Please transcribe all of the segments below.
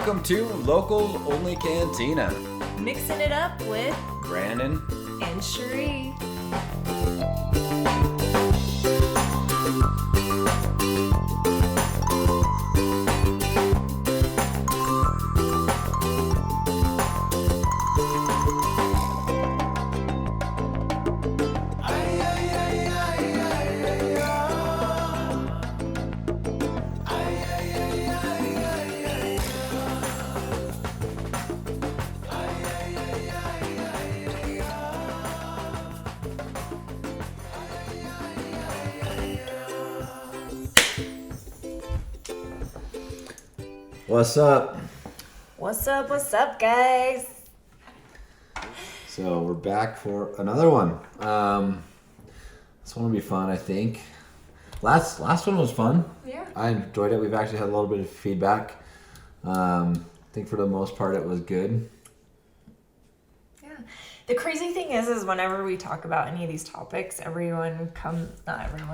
Welcome to Local Only Cantina. Mixing it up with Brandon and Cherie. What's up? What's up, guys? So we're back for another one. This one will be fun, I think. Last one was fun. Yeah. I enjoyed it. We've actually had a little bit of feedback. I think for the most part it was good. Yeah. The crazy thing is whenever we talk about any of these topics, not everyone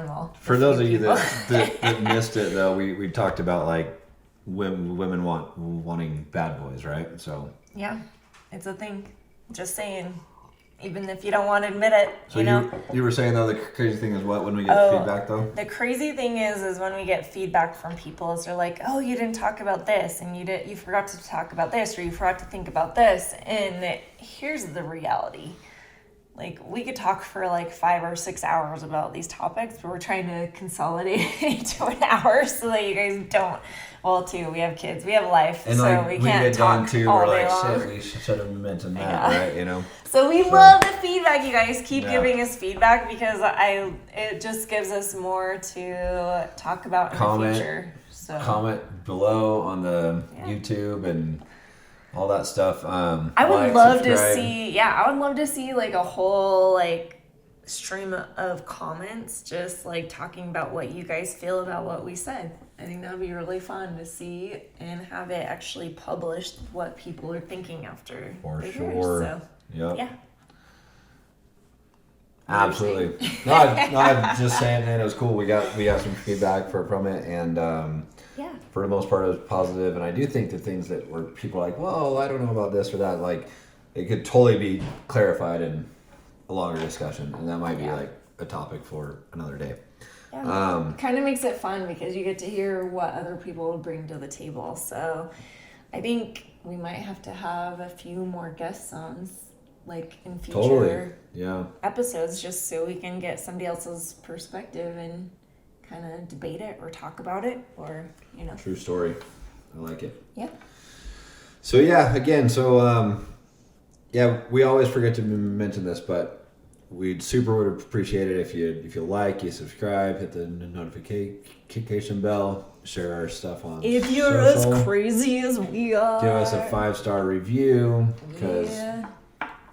will. For those of you that missed it, though, we talked about like women wanting bad boys, right? So yeah, it's a thing. Just saying, even if you don't want to admit it, so you know. You were saying though the crazy thing is what when we get feedback though. The crazy thing is when we get feedback from people, is they're like, "Oh, you didn't talk about this, and you forgot to talk about this, or you forgot to think about this." And here's the reality. Like, we could talk for like 5 or 6 hours about these topics, but we're trying to consolidate it to an hour so that you guys don't. Well, too, we have kids, we have life, and so like, we can't talk all we're day like, long. shit, we should have mentioned that, right? You know. So we love the feedback, you guys. Keep giving us feedback because it just gives us more to talk about in the future. So comment below on the YouTube and all that stuff. I would love to see. I would love to see like a whole like stream of comments, just like talking about what you guys feel about what we said. I think that would be really fun to see and have it actually published what people are thinking after. For they sure. Hear, so, yep. Yeah. Absolutely. No, I'm just saying, man, it was cool. We got some feedback from it, and for the most part, it was positive. And I do think the things that were people like, "Whoa, I don't know about this or that," like it could totally be clarified in a longer discussion, and that might be like a topic for another day. Yeah, kind of makes it fun because you get to hear what other people would bring to the table. So I think we might have to have a few more guests on, like in future episodes, just so we can get somebody else's perspective and kind of debate it or talk about it, or True story. I like it. Yeah. So we always forget to mention this, but we'd would appreciate it if you like, you subscribe, hit the notification bell, share our stuff on if you're social. As crazy as we are. Give us a 5-star review because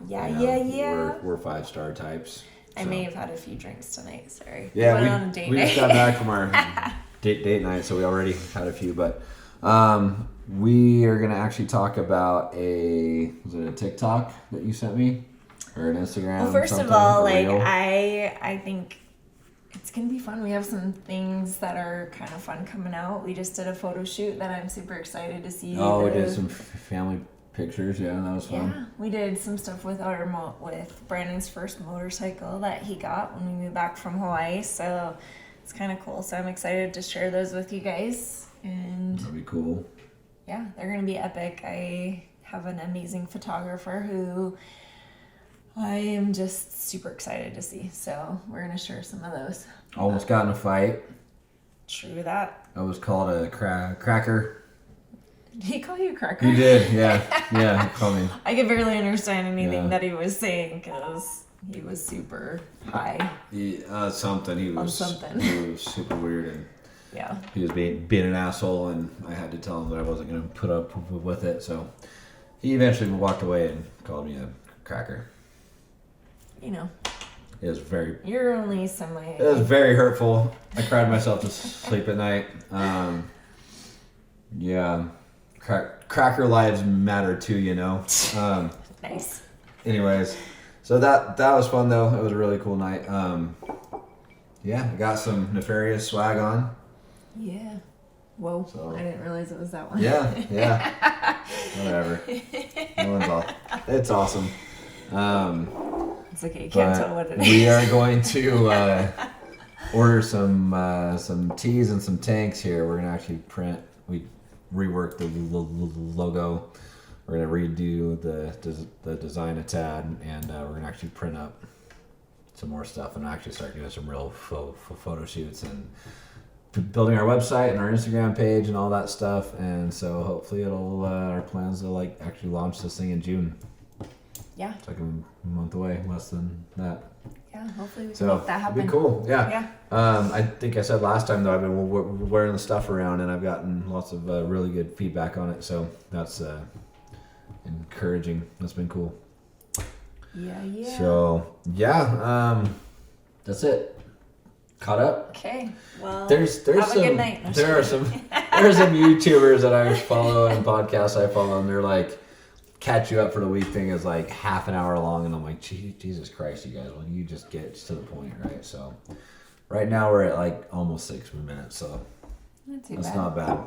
we're 5-star types. I may have had a few drinks tonight. Sorry. Yeah, we just got back from our date night, so we already had a few. But we are gonna actually talk about a TikTok that you sent me or an Instagram. Well, first of all, like I think it's gonna be fun. We have some things that are kind of fun coming out. We just did a photo shoot that I'm super excited to see. Oh, we did some family pictures. Yeah, that was fun. Yeah, we did some stuff with with Brandon's first motorcycle that he got when we moved back from Hawaii. So it's kind of cool. So I'm excited to share those with you guys. And that'd be cool. Yeah, they're gonna be epic. I have an amazing photographer who I am just super excited to see. So we're gonna share some of those. Almost got in a fight. True that. I was called a cracker. Did he call you a cracker? He did, yeah. Yeah, he called me. I could barely understand anything that he was saying because he was super high. Something. He was super weird. And he was being an asshole, and I had to tell him that I wasn't going to put up with it. So he eventually walked away and called me a cracker. It was very... You're only semi... It was very hurtful. I cried myself to sleep at night. Cracker lives matter too, Nice. Anyways, so that was fun though. It was a really cool night. I got some nefarious swag on. Yeah. Whoa, So, I didn't realize it was that one. Yeah. Whatever. No one's all. It's awesome. It's okay, you can't tell what it is. We are going to order some tees and some tanks here. We're gonna actually we reworked the logo. We're gonna redo the design a tad, and we're gonna actually print up some more stuff and actually start doing some real photo shoots and building our website and our Instagram page and all that stuff. And so hopefully our plans to like actually launch this thing in June. Yeah. It's like a month away, less than that. Yeah, hopefully we can make that happen. It'd be cool. Yeah. I think I said last time though, I've been wearing the stuff around and I've gotten lots of really good feedback on it. So that's encouraging. That's been cool. Yeah. So that's it. Caught up. Okay. Well, there's have some, a good night. There are some YouTubers that I follow and podcasts I follow, and they're like, catch you up for the week thing is like half an hour long, and I'm like, Jesus Christ, you guys, when you just get to the point, right? So right now we're at like almost 6 minutes, so that's not bad.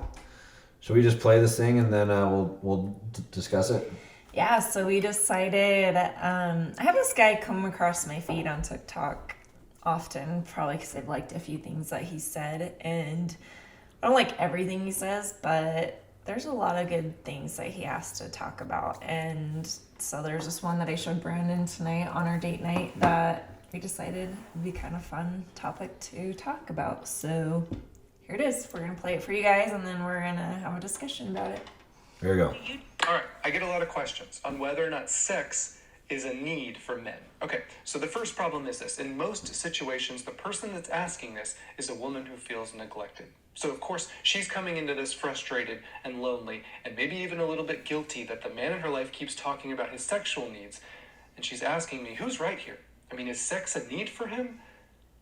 Should we just play this thing and then we'll discuss it? Yeah, so we decided, I have this guy come across my feed on TikTok often, probably because I've liked a few things that he said, and I don't like everything he says, but there's a lot of good things that he has to talk about. And so there's this one that I showed Brandon tonight on our date night that we decided would be kind of fun topic to talk about. So here it is. We're going to play it for you guys, and then we're going to have a discussion about it. Here we go. All right, I get a lot of questions on whether or not sex is a need for men. Okay, so the first problem is this. In most situations, the person that's asking this is a woman who feels neglected. So, of course, she's coming into this frustrated and lonely and maybe even a little bit guilty that the man in her life keeps talking about his sexual needs. And she's asking me, who's right here? I mean, is sex a need for him?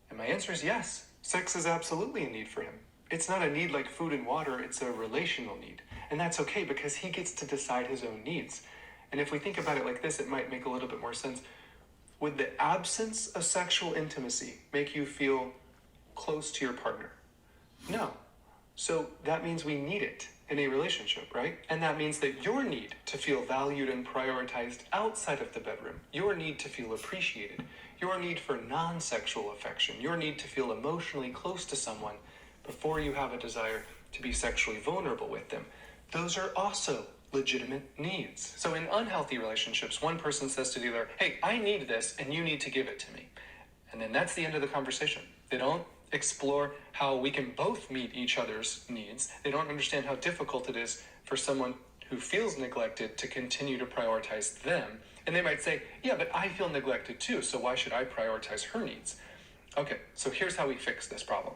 And my answer is yes. Sex is absolutely a need for him. It's not a need like food and water, it's a relational need. And that's okay because he gets to decide his own needs. And if we think about it like this, it might make a little bit more sense. Would the absence of sexual intimacy make you feel close to your partner? No. So that means we need it in a relationship, right? And that means that your need to feel valued and prioritized outside of the bedroom, your need to feel appreciated, your need for non-sexual affection, your need to feel emotionally close to someone before you have a desire to be sexually vulnerable with them, those are also legitimate needs. So in unhealthy relationships, one person says to the other, hey, I need this and you need to give it to me. And then that's the end of the conversation. They don't explore how we can both meet each other's needs. They don't understand how difficult it is for someone who feels neglected to continue to prioritize them. And they might say, yeah, but I feel neglected too, so why should I prioritize her needs? Okay, so here's how we fix this problem.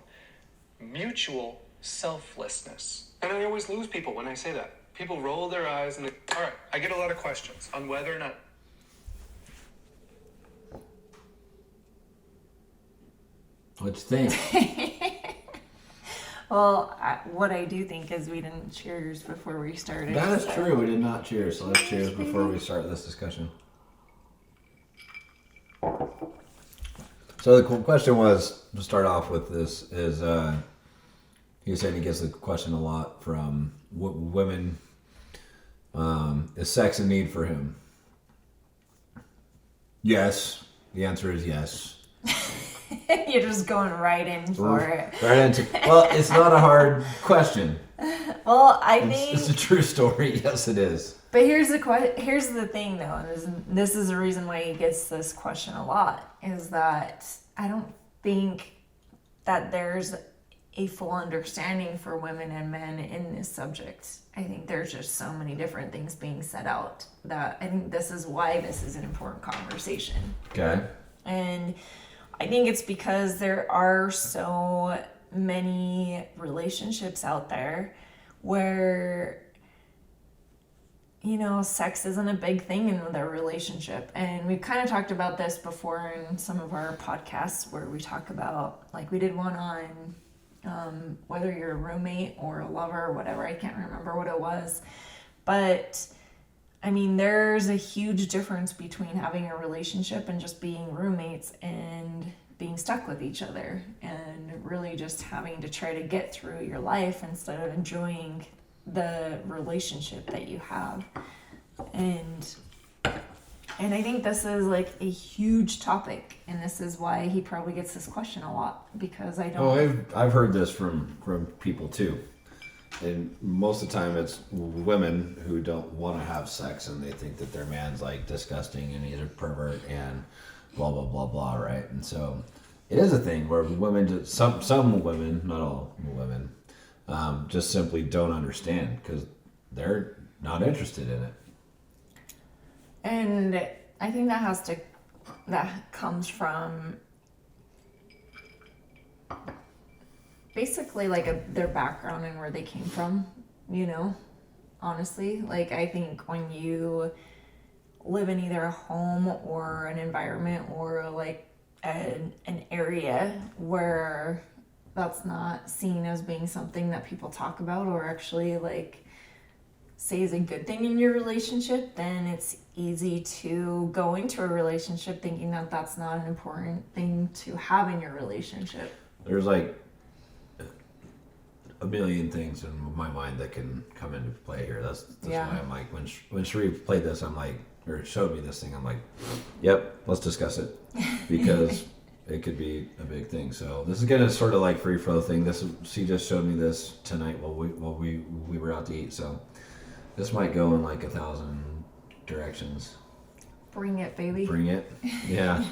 Mutual selflessness. And I always lose people when I say that. People roll their eyes and all right, I get a lot of questions on whether or not. What you think? Well, what I do think is we didn't cheers before we started. That is true. We did not cheers. So let's cheers before we start this discussion. So the question was, to start off with this, is he said he gets the question a lot from women. Is sex a need for him? Yes. The answer is yes. You're just going right in for it. Right into. Well, it's not a hard question. Well, I think it's a true story. Yes, it is. But here's the thing, though, and this is the reason why he gets this question a lot, is that I don't think that there's a full understanding for women and men in this subject. I think there's just so many different things being set out that I think this is why this is an important conversation. Okay. And I think it's because there are so many relationships out there where, you know, sex isn't a big thing in their relationship. And we've kind of talked about this before in some of our podcasts where we talk about, like we did one on whether you're a roommate or a lover or whatever. I can't remember what it was. But I mean, there's a huge difference between having a relationship and just being roommates. And being stuck with each other and really just having to try to get through your life instead of enjoying the relationship that you have. And I think this is like a huge topic, and this is why he probably gets this question a lot, because I don't. Well, I've heard this from people too, and most of the time it's women who don't want to have sex and they think that their man's like disgusting and he's a pervert and blah blah blah blah, right? And so it is a thing where women, some women, not all women, just simply don't understand because they're not interested in it. And I think that comes from basically like their background and where they came from, honestly. Like, I think when you live in either a home or an environment or like an area where that's not seen as being something that people talk about or actually like say is a good thing in your relationship, then it's easy to go into a relationship thinking that that's not an important thing to have in your relationship. There's like a million things in my mind that can come into play here. That's why I'm like, when Sheree played this, I'm like, or showed me this thing, I'm like, yep, let's discuss it, because it could be a big thing. So this is gonna sort of like free flow thing. She just showed me this tonight while we were out to eat. So this might go in like 1,000 directions. Bring it, baby. Bring it. Yeah.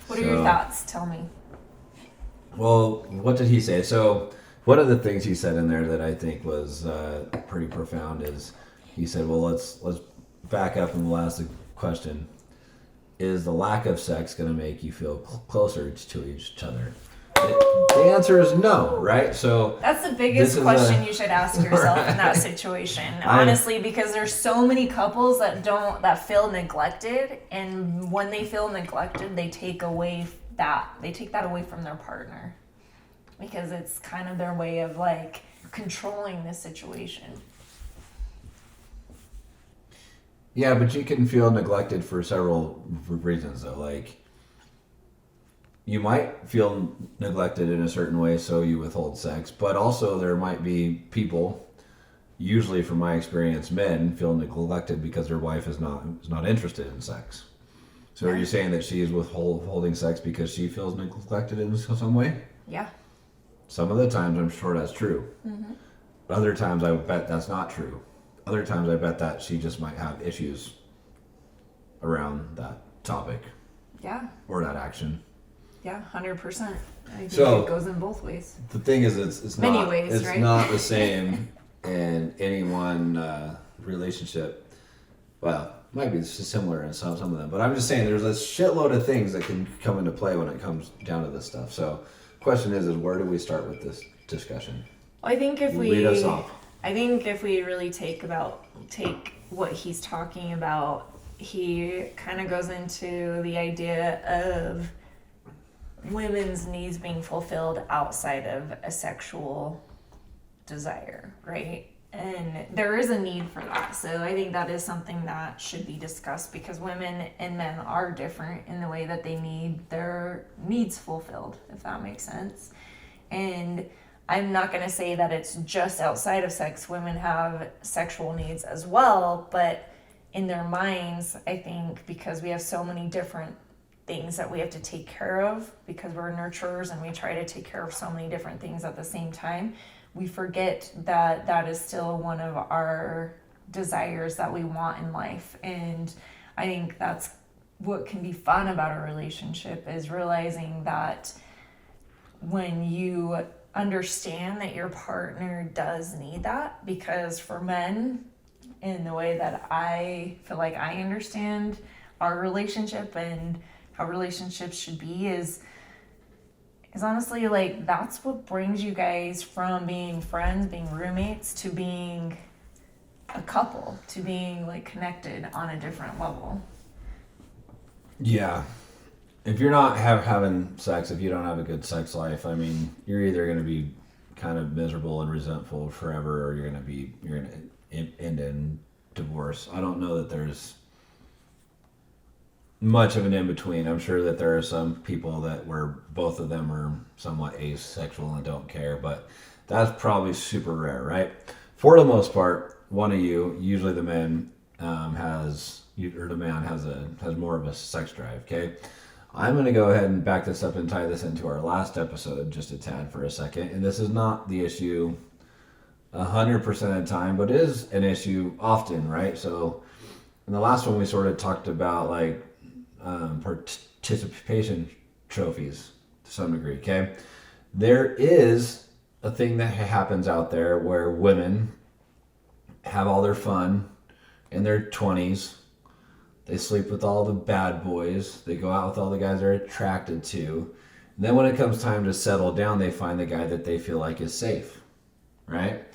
What are your thoughts? Tell me. Well, what did he say? So one of the things he said in there that I think was pretty profound is he said, well, let's back up and we'll ask the question, is the lack of sex going to make you feel closer to each other? The answer is no, right? So that's the biggest question you should ask yourself in that situation, honestly, because there's so many couples that feel neglected, and when they feel neglected, they take that away from their partner, because it's kind of their way of like controlling the situation. Yeah, but you can feel neglected for several reasons, though. Like, you might feel neglected in a certain way, so you withhold sex. But also, there might be people, usually from my experience, men feel neglected because their wife is not interested in sex. So are you saying that she is withholding sex because she feels neglected in some way? Yeah. Some of the times, I'm sure that's true. Mm-hmm. Other times, I bet that's not true. Other times, I bet that she just might have issues around that topic. Yeah. Or that action. Yeah, 100%. I think So, it goes in both ways. The thing is, it's many not, ways, it's right? not the same in any one relationship. Well, might be similar in some of them, but I'm just saying there's a shitload of things that can come into play when it comes down to this stuff. So, question is where do we start with this discussion? I think if we lead us off. I think if we really take what he's talking about, he kind of goes into the idea of women's needs being fulfilled outside of a sexual desire, right? And there is a need for that. So I think that is something that should be discussed, because women and men are different in the way that they need their needs fulfilled, if that makes sense. And I'm not going to say that it's just outside of sex. Women have sexual needs as well, but in their minds, I think, because we have so many different things that we have to take care of, because we're nurturers and we try to take care of so many different things at the same time, we forget that that is still one of our desires that we want in life. And I think that's what can be fun about a relationship, is realizing that when you understand that your partner does need that, because for men, in the way that I feel like I understand our relationship and how relationships should be, is honestly like that's what brings you guys from being friends, being roommates, to being a couple, to being like connected on a different level. Yeah. If you're not having sex, if you don't have a good sex life, I mean, you're either going to be kind of miserable and resentful forever, or you're going to end in divorce. I don't know that there's much of an in-between. I'm sure that there are some people where both of them are somewhat asexual and don't care, but that's probably super rare, right? For the most part, one of you, usually the man, has more of a sex drive, okay? I'm going to go ahead and back this up and tie this into our last episode just a tad for a second. And this is not the issue 100% of the time, but it is an issue often, right? So in the last one, we sort of talked about like participation trophies to some degree, okay? There is a thing that happens out there where women have all their fun in their 20s. They sleep with all the bad boys. They go out with all the guys they're attracted to. And then when it comes time to settle down, they find the guy that they feel like is safe, right?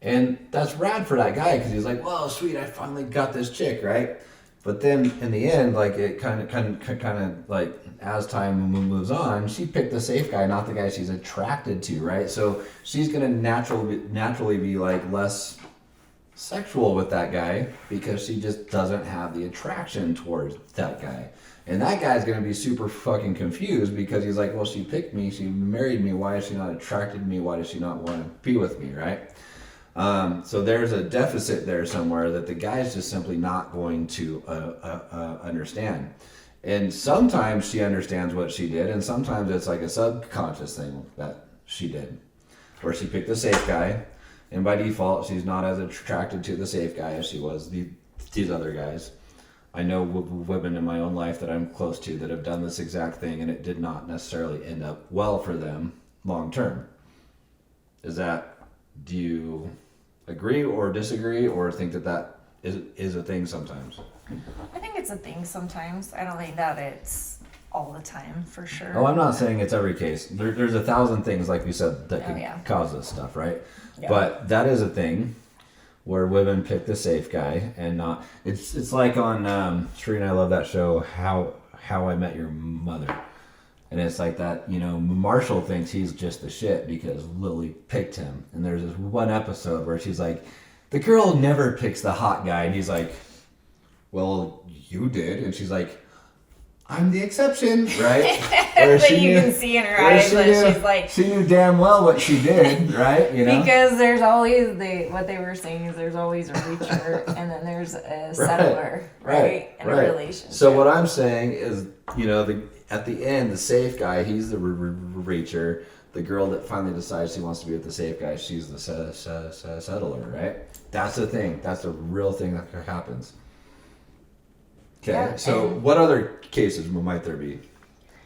And that's rad for that guy because he's like, "Whoa, sweet! I finally got this chick," right? But then in the end, like it kind of like as time moves on, she picked the safe guy, not the guy she's attracted to, right? So she's gonna naturally be like less sexual with that guy because she just doesn't have the attraction towards that guy. And that guy's going to be super fucking confused because he's like, well, she picked me, she married me, why is she not attracted to me, why does she not want to be with me, right? So there's a deficit there somewhere that the guy's just simply not going to understand. And sometimes she understands what she did, and sometimes it's like a subconscious thing that she did, where she picked the safe guy. And by default, she's not as attracted to the safe guy as she was these other guys. I know women in my own life that I'm close to that have done this exact thing, and it did not necessarily end up well for them long term. Do you agree or disagree, or think that is a thing sometimes? I think it's a thing sometimes. I don't think that it's all the time, for sure. Oh, I'm not saying it's every case. There's 1,000 things, like we said, that can cause this stuff, right? Yeah. But that is a thing where women pick the safe guy and not. It's like on Sheree and I love that show, How I Met Your Mother, and it's like that. Marshall thinks he's just the shit because Lily picked him, and there's this one episode where she's like, the girl never picks the hot guy, and he's like, well, you did, and she's like, I'm the exception, right? But you can see in her eyes that she's like... She knew damn well what she did, right? Because there's always... what they were saying is there's always a reacher and then there's a settler, right? In a relationship. So what I'm saying is, at the end, the safe guy, he's the reacher. The girl that finally decides she wants to be with the safe guy, she's the settler, right? That's the thing. That's the real thing that happens. Okay, yeah, so what other cases might there be?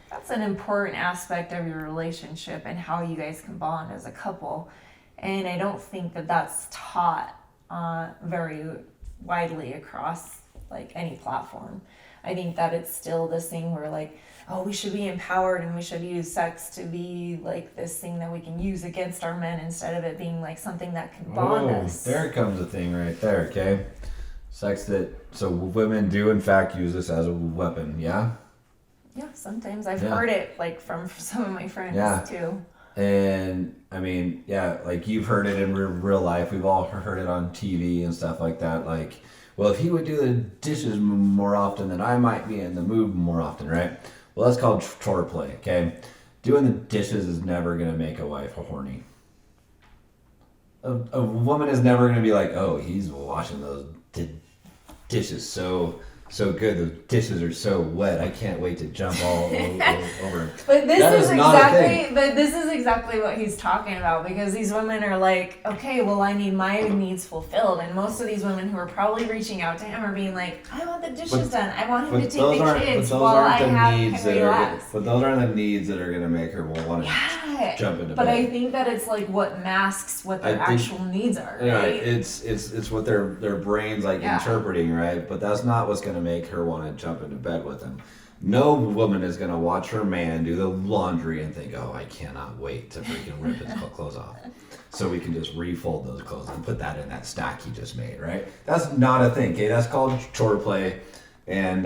That's an important aspect of your relationship and how you guys can bond as a couple. And I don't think that that's taught very widely across like any platform. I think that it's still this thing where like, oh, we should be empowered and we should use sex to be like this thing that we can use against our men instead of it being like something that can bond us. There comes a thing right there, okay? So women do in fact use this as a weapon, yeah? Yeah, sometimes I've heard it like from some of my friends too. And I mean, like you've heard it in real life. We've all heard it on TV and stuff like that. Like, well, if he would do the dishes more often, then I might be in the mood more often, right? Well, that's called chore play, okay? Doing the dishes is never going to make a wife horny. A woman is never going to be like, oh, he's washing those dishes so good. The dishes are so wet. I can't wait to jump all over. But this is exactly what he's talking about, because these women are like, okay, well, I need my needs fulfilled, and most of these women who are probably reaching out to him are being like, I want the dishes done. I want him to take the kids while I have him relax. But those aren't the needs that are going to make her want to jump into bed. But I think that it's like what masks what their actual needs are. Right? It's what their brain's like interpreting, right? But that's not what's going to make her want to jump into bed with him. No woman is going to watch her man do the laundry and think, oh, I cannot wait to freaking rip his clothes off so we can just refold those clothes and put that in that stack he just made, right? That's not a thing, okay? That's called chore play, and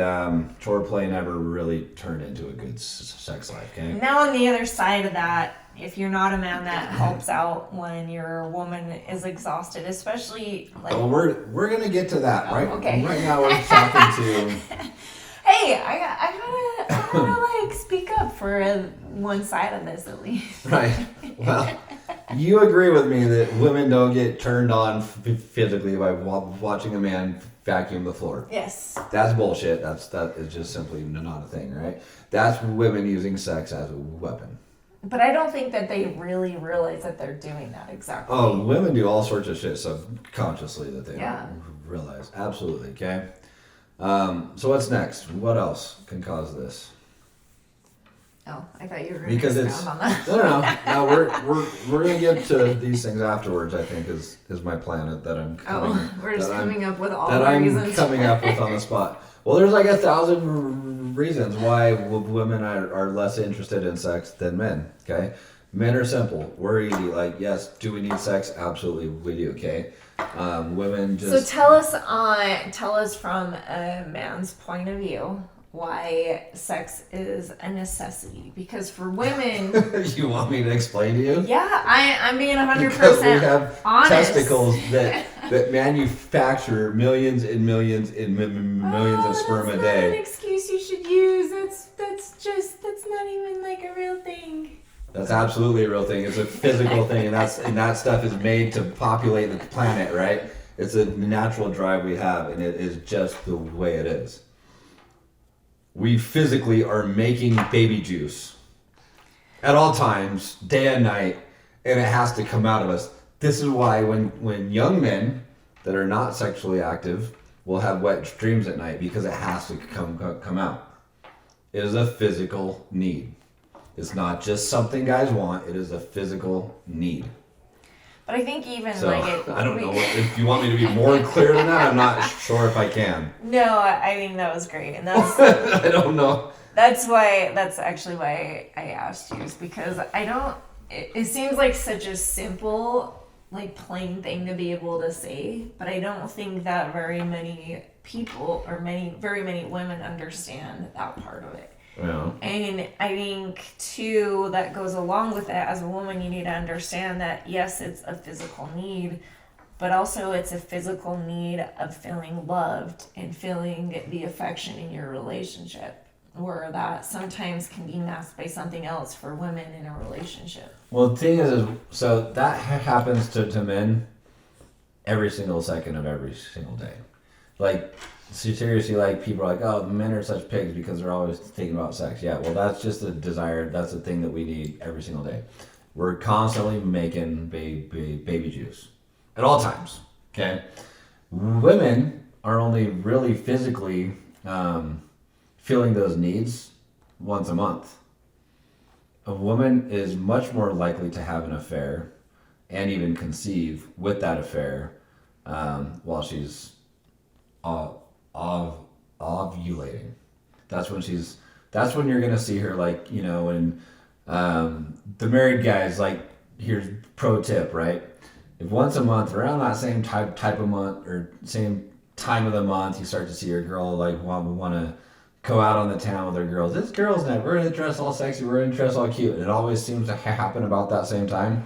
chore play never really turned into a good sex life, okay? Now on the other side of that, if you're not a man that helps out when your woman is exhausted, especially like... Well, we're gonna get to that, right? Okay. Right now we're talking to... Hey, I for one side of this at least. Right. Well, you agree with me that women don't get turned on physically by watching a man vacuum the floor. Yes. That's bullshit. That is just simply not a thing, right? That's women using sex as a weapon. But I don't think that they really realize that they're doing that exactly. Oh, women do all sorts of shit subconsciously that they don't realize. Absolutely. Okay. So what's next? What else can cause this? Oh, I thought you were going Because to it's expound on that. no. We're gonna get to these things afterwards. I think is my plan that I'm coming. We're just coming up with all that the I'm reasons. coming up with on the spot. Well, there's like 1,000 reasons why women are less interested in sex than men. Okay, men are simple. We're easy. Like, yes, do we need sex? Absolutely, we do. Okay, women just. So tell us from a man's point of view why sex is a necessity. Because for women, You want me to explain to you? yeah, I'm being 100% Because we have honest. testicles that manufacture millions and millions and millions of sperm a That's day. not an excuse you should use. That's not even like a real thing. That's absolutely a real thing. It's a physical thing, and that stuff is made to populate the planet, right? It's a natural drive we have, and it is just the way it is. We physically are making baby juice at all times, day and night, and it has to come out of us. This is why when young men that are not sexually active will have wet dreams at night, because it has to come out. It is a physical need. It's not just something guys want. It is a physical need. But I think even So like I don't know if you want me to be more clear than that. I'm not sure if I can. No, I think that was great, and that's I don't know. that's actually why I asked you, is because I don't. It seems like such a simple, like plain thing to be able to say, but I don't think that very many people or very many women understand that part of it. Yeah. And I think too, that goes along with it, as a woman, you need to understand that yes, it's a physical need, but also it's a physical need of feeling loved and feeling the affection in your relationship, where that sometimes can be masked by something else for women in a relationship. Well, the thing is so that happens to men every single second of every single day. Like, seriously, like, people are like, oh, men are such pigs because they're always thinking about sex. Yeah, well, that's just a desire. That's a thing that we need every single day. We're constantly making baby juice at all times, okay? Women are only really physically feeling those needs once a month. A woman is much more likely to have an affair and even conceive with that affair while she's ovulating. That's when you're gonna see her, like, you know, when the married guys, like, here's pro tip, right? If once a month, around that same type of month or same time of the month, you start to see your girl like want to go out on the town with her girls. This girl's night. We're gonna dress all sexy. We're gonna dress all cute. And it always seems to happen about that same time.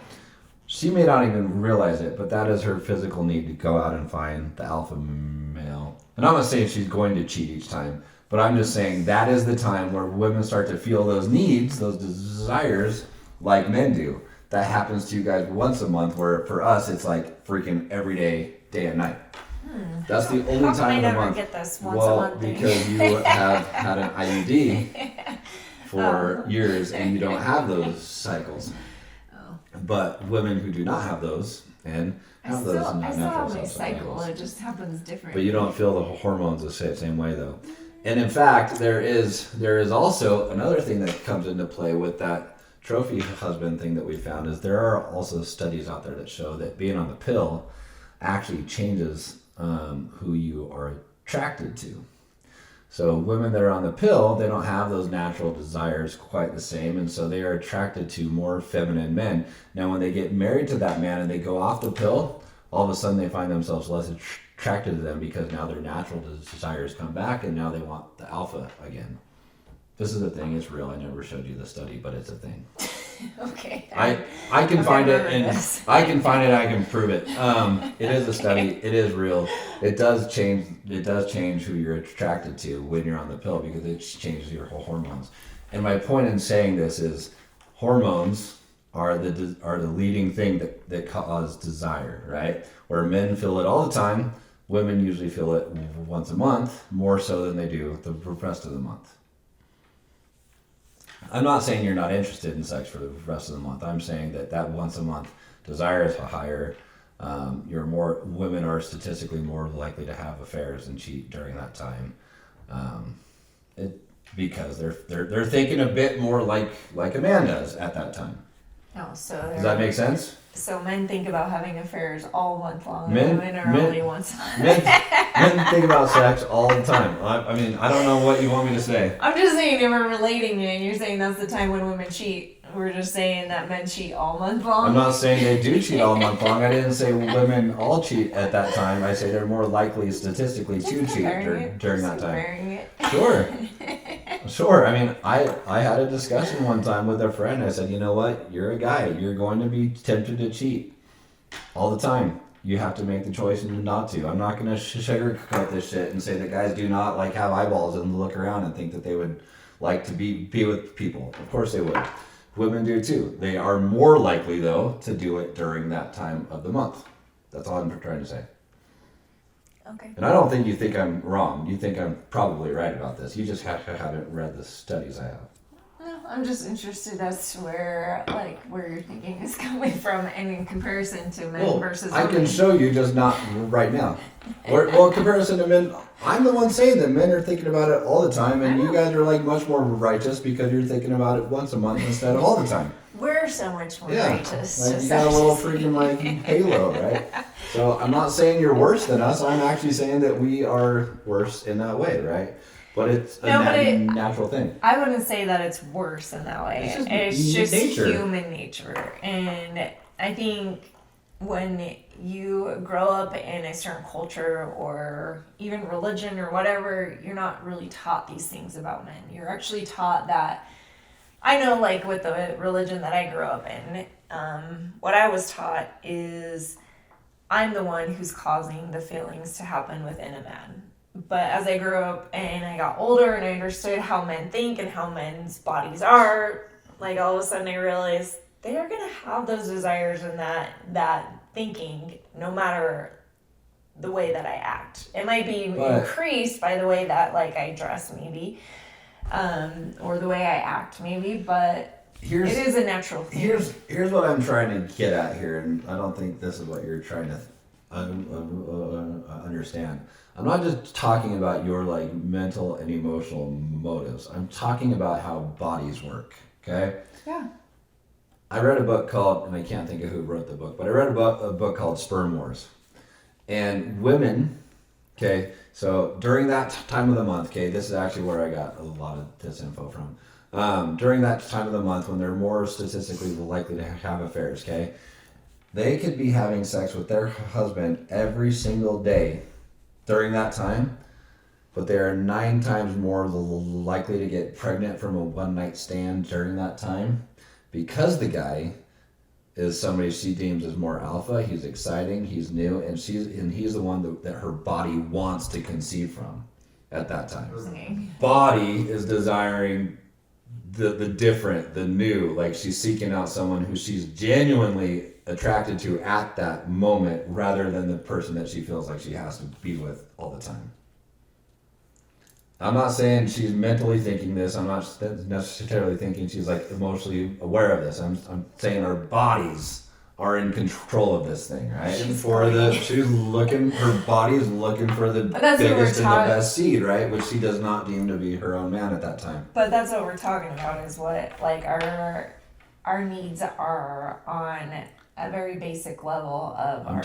She may not even realize it, but that is her physical need to go out and find the alpha male. And I'm not saying she's going to cheat each time, but I'm just saying that is the time where women start to feel those needs, those desires, like men do. That happens to you guys once a month, where for us it's like freaking every day and night. That's the only time of the month. Get this once a month thing? Because you have had an IUD for years and you don't have those cycles. But women who do not have those and have those I still natural have my cycle. cycles. It just happens different. But you don't feel the hormones the same way, though. And in fact, there is also another thing that comes into play with that trophy husband thing that we found, is there are also studies out there that show that being on the pill actually changes who you are attracted to. So women that are on the pill, they don't have those natural desires quite the same, and so they are attracted to more feminine men. Now, when they get married to that man and they go off the pill, all of a sudden they find themselves less attracted to them, because now their natural desires come back and now they want the alpha again. This is a thing. It's real. I never showed you the study, but it's a thing. Okay. I can find it, and I can find it. I can prove it. It is a study. It is real. It does change. It does change who you're attracted to when you're on the pill, because it changes your whole hormones. And my point in saying this is hormones are the leading thing that cause desire, right? Where men feel it all the time, women usually feel it once a month, more so than they do the rest of the month. I'm not saying you're not interested in sex for the rest of the month. I'm saying that once a month desire is higher. Women are statistically more likely to have affairs and cheat during that time, because they're thinking a bit more like a man does at that time. Oh, so Does that make sense? So men think about having affairs all month long, Men- and women are men- only once a month. Men think about sex all the time. I mean, I don't know what you want me to say. I'm just saying if we're relating it, and you're saying that's the time when women cheat. We're just saying that men cheat all month long. I'm not saying they do cheat all month long. I didn't say women all cheat at that time. I say they're more likely statistically to cheat during that time. Sure. I mean, I had a discussion one time with a friend. I said, you know what? You're a guy. You're going to be tempted to cheat all the time. You have to make the choice not to. I'm not going to sugarcoat this shit and say that guys do not like have eyeballs and look around and think that they would like to be with people. Of course they would. Women do too. They are more likely though to do it during that time of the month. That's all I'm trying to say. Okay. And I don't think you think I'm wrong. You think I'm probably right about this. You just haven't read the studies I have. No, I'm just interested as to where your thinking is coming from, and in comparison to men versus women. I can show you, just not right now. Well, in comparison to men, I'm the one saying that men are thinking about it all the time, and you guys are like much more righteous because you're thinking about it once a month instead of all the time. We're so much more righteous. Like you got a little freaking like halo, right? So I'm not saying you're worse than us. I'm actually saying that we are worse in that way, right? But it's a natural thing. I wouldn't say that it's worse in that way. It's just human nature. And I think when you grow up in a certain culture or even religion or whatever, you're not really taught these things about men. You're actually taught that, I know like with the religion that I grew up in, what I was taught is I'm the one who's causing the feelings to happen within a man. But as I grew up and I got older and I understood how men think and how men's bodies are, like all of a sudden I realized they are going to have those desires and that thinking no matter the way that I act. It might be increased by the way that like I dress maybe, or the way I act maybe, but it is a natural thing. Here's what I'm trying to get at here, and I don't think this is what you're trying to understand. I'm not just talking about your like mental and emotional motives. I'm talking about how bodies work. Okay. Yeah. I read a book called, and I can't think of who wrote the book, but I read a book called Sperm Wars. And women, okay, so during that time of the month, okay, this is actually where I got a lot of this info from. During that time of the month when they're more statistically likely to have affairs, okay, they could be having sex with their husband every single day during that time, but they are 9 times more likely to get pregnant from a one-night stand during that time because the guy is somebody she deems as more alpha. He's exciting, he's new, and he's the one that her body wants to conceive from at that time. Okay. Body is desiring the different, the new, like she's seeking out someone who she's genuinely attracted to at that moment rather than the person that she feels like she has to be with all the time. I'm not saying she's mentally thinking this. I'm not necessarily thinking she's like emotionally aware of this. I'm saying our bodies are in control of this thing, right? Her body's looking for the biggest and the best seed, right? Which she does not deem to be her own man at that time. But that's what we're talking about is what like our needs are on a very basic level of I'm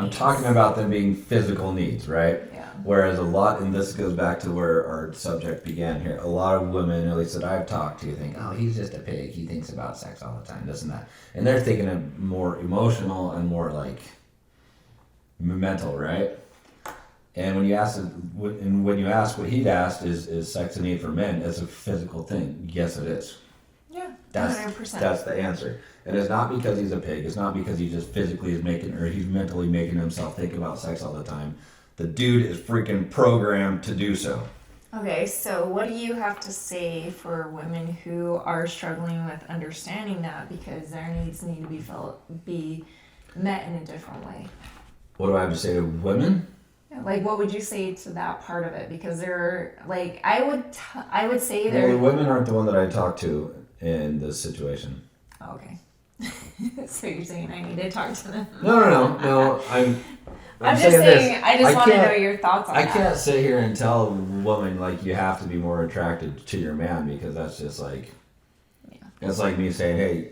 needs. talking about them being physical needs, right? Yeah. Whereas a lot, and this goes back to where our subject began here, a lot of women, at least that I've talked to, think, oh, he's just a pig. He thinks about sex all the time, this and that. And they're thinking of more emotional and more like mental, right? And when you ask what he'd asked, is sex a need for men? It's a physical thing. Yes, it is. Yeah, 100%. That's the answer. And it's not because he's a pig. It's not because he just physically is he's mentally making himself think about sex all the time. The dude is freaking programmed to do so. Okay, so what do you have to say for women who are struggling with understanding that because their needs need to be met in a different way? What do I have to say to women? Like, what would you say to that part of it? Because they're like, I would say Well, they're. the women aren't the one that I talk to in this situation. Oh, okay. So you're saying I need to talk to them? No. I'm just saying. this. I just want to know your thoughts on I that. can't sit here and tell a woman like you have to be more attracted to your man because that's just like. Yeah. It's like me saying, hey.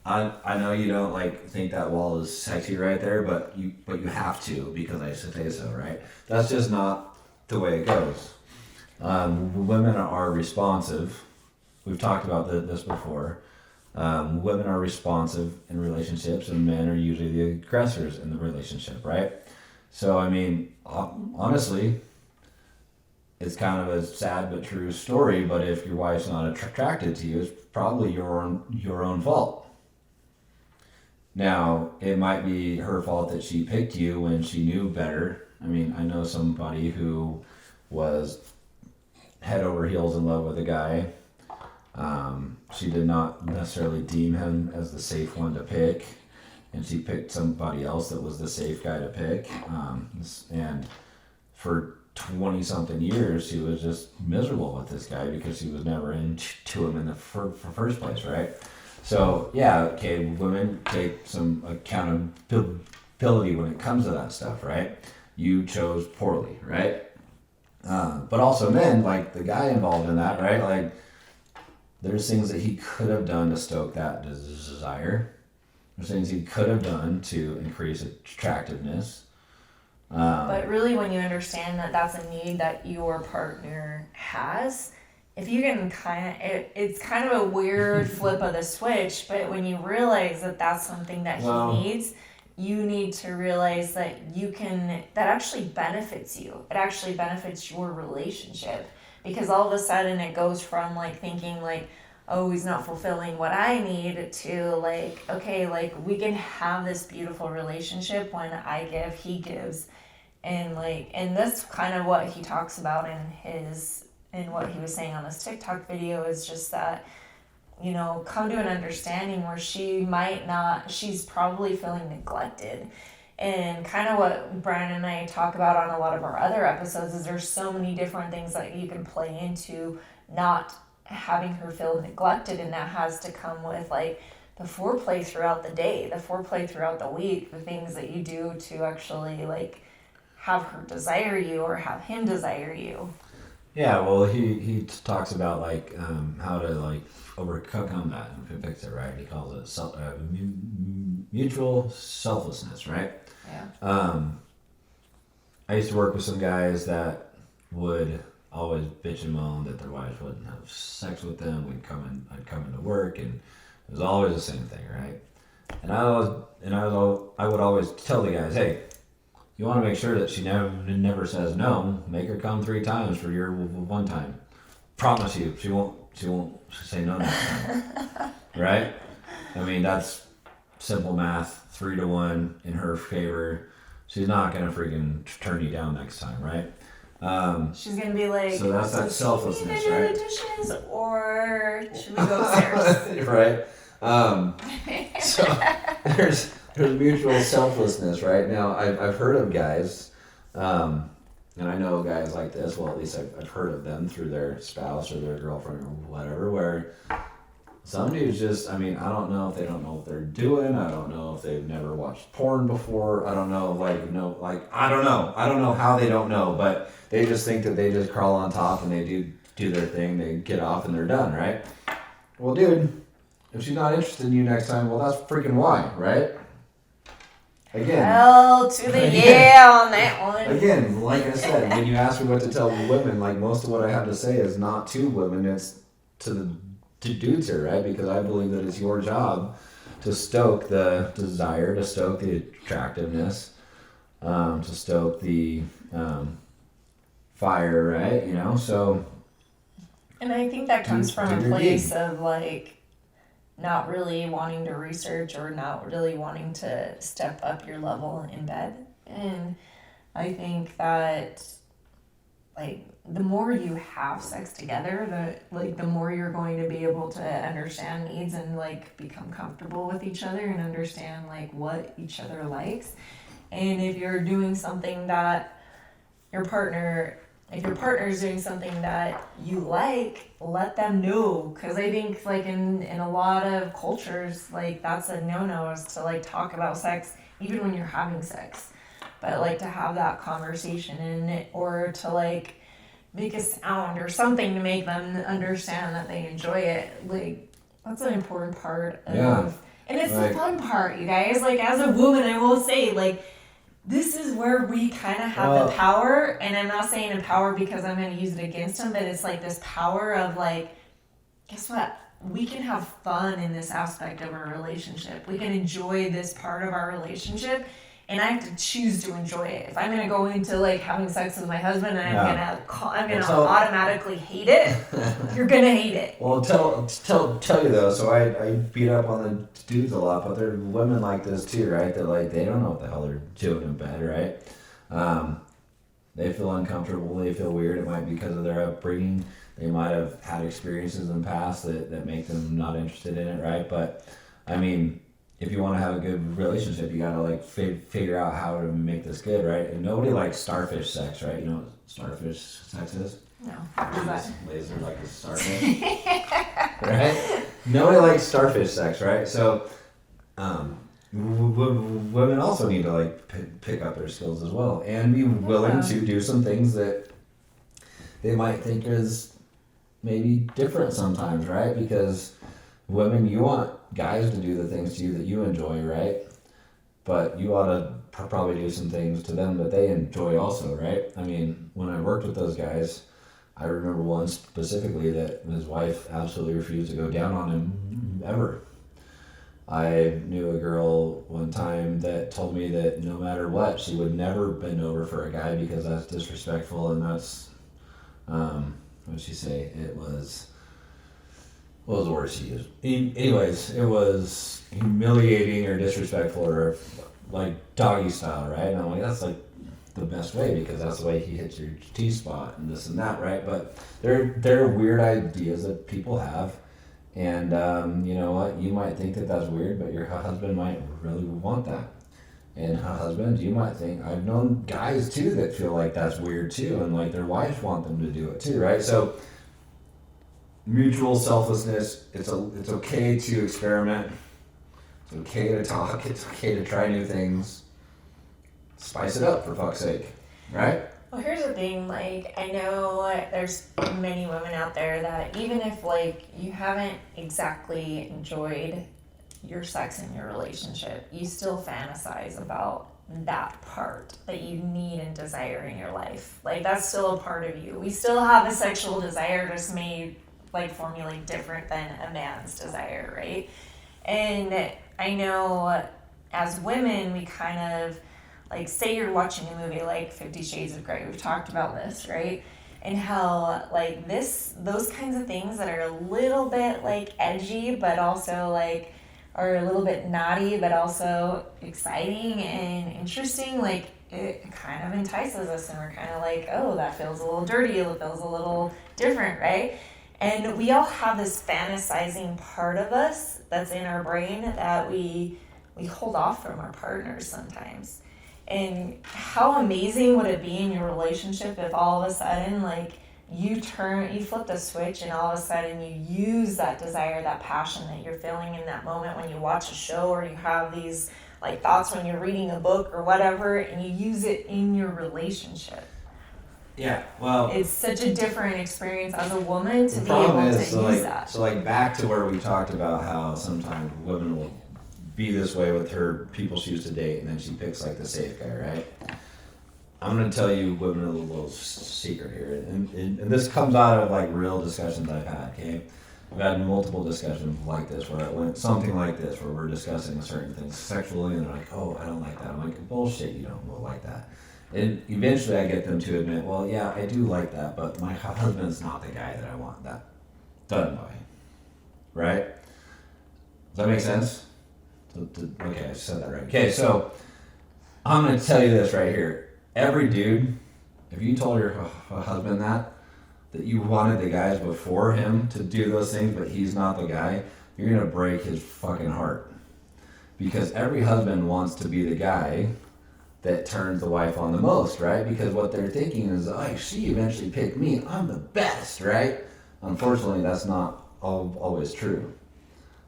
I know you don't like think that wall is sexy right there, but you have to because I say so, right? That's just not the way it goes. Women are responsive. We've talked about this before. Women are responsive in relationships, and men are usually the aggressors in the relationship, right? So I mean, honestly, it's kind of a sad but true story. But if your wife's not attracted to you, it's probably your own fault. Now, it might be her fault that she picked you when she knew better. I mean, I know somebody who was head over heels in love with a guy. She did not necessarily deem him as the safe one to pick, and she picked somebody else that was the safe guy to pick. And for 20-something years, she was just miserable with this guy because she was never into him in the first place, right? So, yeah, okay, women take some accountability when it comes to that stuff, right? You chose poorly, right? But also men, like the guy involved in that, right? Like, there's things that he could have done to stoke that desire. There's things he could have done to increase attractiveness. But really, when you understand that that's a need that your partner has, if you can it's kind of a weird flip of the switch, but when you realize that that's something that he needs, you need to realize that that actually benefits you. It actually benefits your relationship because all of a sudden it goes from like thinking like, oh, he's not fulfilling what I need to like, okay, like we can have this beautiful relationship when I give, he gives. And that's kind of what he talks about in what he was saying on this TikTok video is just that, come to an understanding where she's probably feeling neglected. And kind of what Brian and I talk about on a lot of our other episodes is there's so many different things that you can play into not having her feel neglected, and that has to come with like the foreplay throughout the day, the foreplay throughout the week, the things that you do to actually like have her desire you or have him desire you. Yeah, well, he talks about like how to like overcome that and fix it, right? He calls it mutual selflessness, right? Yeah. I used to work with some guys that would always bitch and moan that their wives wouldn't have sex with them. I'd come into work, and it was always the same thing, right? And I would always tell the guys, hey, you want to make sure that she never says no. Make her come 3 times for your one time. Promise you, she won't say no next time, right? I mean, that's simple math. 3-1 in her favor. She's not gonna freaking turn you down next time, right? She's gonna be like, so that's that selflessness, should we right? do the dishes or should we go upstairs? Right. So there's mutual selflessness, right? Now I've heard of guys, and I know guys like this. Well, at least I've heard of them through their spouse or their girlfriend or whatever, where some dudes just, I mean, I don't know if they don't know what they're doing. I don't know if they've never watched porn before. I don't know, I don't know how they don't know, but they just think that they just crawl on top and they do their thing. They get off and they're done, right? Well, dude, if she's not interested in you next time, well, that's freaking why, right? Again. Hell to the yeah on that one. Again, like I said, when you ask me what to tell women, like most of what I have to say is not to women, it's to dudes here, right? Because I believe that it's your job to stoke the desire, to stoke the attractiveness, to stoke the fire, right? So. And I think that comes from a place of like not really wanting to research or not really wanting to step up your level in bed. And I think that like the more you have sex together, the more you're going to be able to understand needs and like become comfortable with each other and understand like what each other likes. And if you're doing something that if your partner is doing something that you like, let them know. Because I think like in a lot of cultures, like that's a no-no, is to like talk about sex even when you're having sex. But like to have that conversation in it, or to like make a sound or something to make them understand that they enjoy it. Like that's an important part of, and it's the fun part, you guys. Like as a woman, I will say, like, this is where we kind of have the power, and I'm not saying empower because I'm going to use it against him, but it's like this power of like, guess what? We can have fun in this aspect of our relationship. We can enjoy this part of our relationship, and I have to choose to enjoy it. If I'm going to go into like having sex with my husband and I'm gonna automatically hate it, you're going to hate it. Well, tell you though. So I beat up on the dudes a lot, but there are women like this too, right? That like they don't know what the hell they're doing in bed, right? They feel uncomfortable. They feel weird. It might be because of their upbringing. They might have had experiences in the past that make them not interested in it, right? But I mean, if you want to have a good relationship, you gotta like figure out how to make this good, right? And nobody likes starfish sex, right? You know what starfish sex is? No. Laser like a starfish, right? Nobody likes starfish sex, right? So, women also need to like pick up their skills as well and be willing to do some things that they might think is maybe different sometimes, right? Because women, you want guys to do the things to you that you enjoy, right? But you ought to probably do some things to them that they enjoy also, right? I mean, when I worked with those guys, I remember one specifically that his wife absolutely refused to go down on him ever. I knew a girl one time that told me that no matter what, she would never bend over for a guy because that's disrespectful, and that's, what did she say? It was, what was the word she used? Anyways, it was humiliating or disrespectful or like doggy style, right? And I'm like, that's like the best way because that's the way he hits your T-spot and this and that, right? But there are weird ideas that people have. And you know what? You might think that that's weird, but your husband might really want that. And husbands, you might think, I've known guys too that feel like that's weird too, and like their wives want them to do it too, right? So mutual selflessness. It's okay to experiment. It's okay to talk. It's okay to try new things. Spice it up, for fuck's sake, right? Well, here's the thing, like, I know there's many women out there that even if, like, you haven't exactly enjoyed your sex in your relationship, you still fantasize about that part that you need and desire in your life. Like, that's still a part of you. We still have a sexual desire, just made, like, formulate different than a man's desire, right? And I know as women, we kind of, like, say you're watching a movie like 50 Shades of Grey. We've talked about this, right? And how, like, those kinds of things that are a little bit, like, edgy, but also, like, are a little bit naughty, but also exciting and interesting, like, it kind of entices us, and we're kind of like, oh, that feels a little dirty, it feels a little different, right? And we all have this fantasizing part of us that's in our brain that we hold off from our partners sometimes. And how amazing would it be in your relationship if all of a sudden, like, you flip the switch and all of a sudden you use that desire, that passion that you're feeling in that moment when you watch a show or you have these, like, thoughts when you're reading a book or whatever, and you use it in your relationship. Yeah, well, it's such a different experience as a woman to be able to use that. So, like, back to where we talked about how sometimes women will be this way with her people she used to date, and then she picks like the safe guy, right? I'm gonna tell you women a little secret here, and this comes out of like real discussions I've had. Okay, I've had multiple discussions like this where it went something like this, where we're discussing certain things sexually, and they're like, "Oh, I don't like that." I'm like, "Bullshit, you don't like that." And eventually, I get them to admit, "Well, yeah, I do like that, but my husband's not the guy that I want that done by." Right? Does that make sense? Okay, I said that right. Okay, so I'm going to tell you this right here. Every dude, if you told your husband that, that you wanted the guys before him to do those things, but he's not the guy, you're going to break his fucking heart. Because every husband wants to be the guy that turns the wife on the most, right? Because what they're thinking is, oh, she eventually picked me. I'm the best, right? Unfortunately, that's not always true.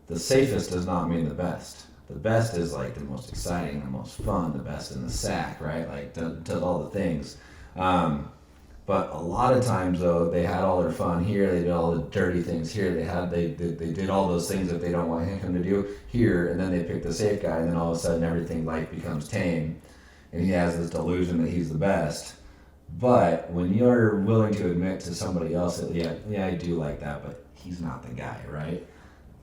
The safest does not mean the best. The best is like the most exciting, the most fun, the best in the sack, right? Like does all the things. But a lot of times though, they had all their fun here, they did all the dirty things here, they did all those things that they don't want him to do here, and then they pick the safe guy, and then all of a sudden everything like becomes tame, and he has this delusion that he's the best. But when you're willing to admit to somebody else that yeah, I do like that, but he's not the guy, right?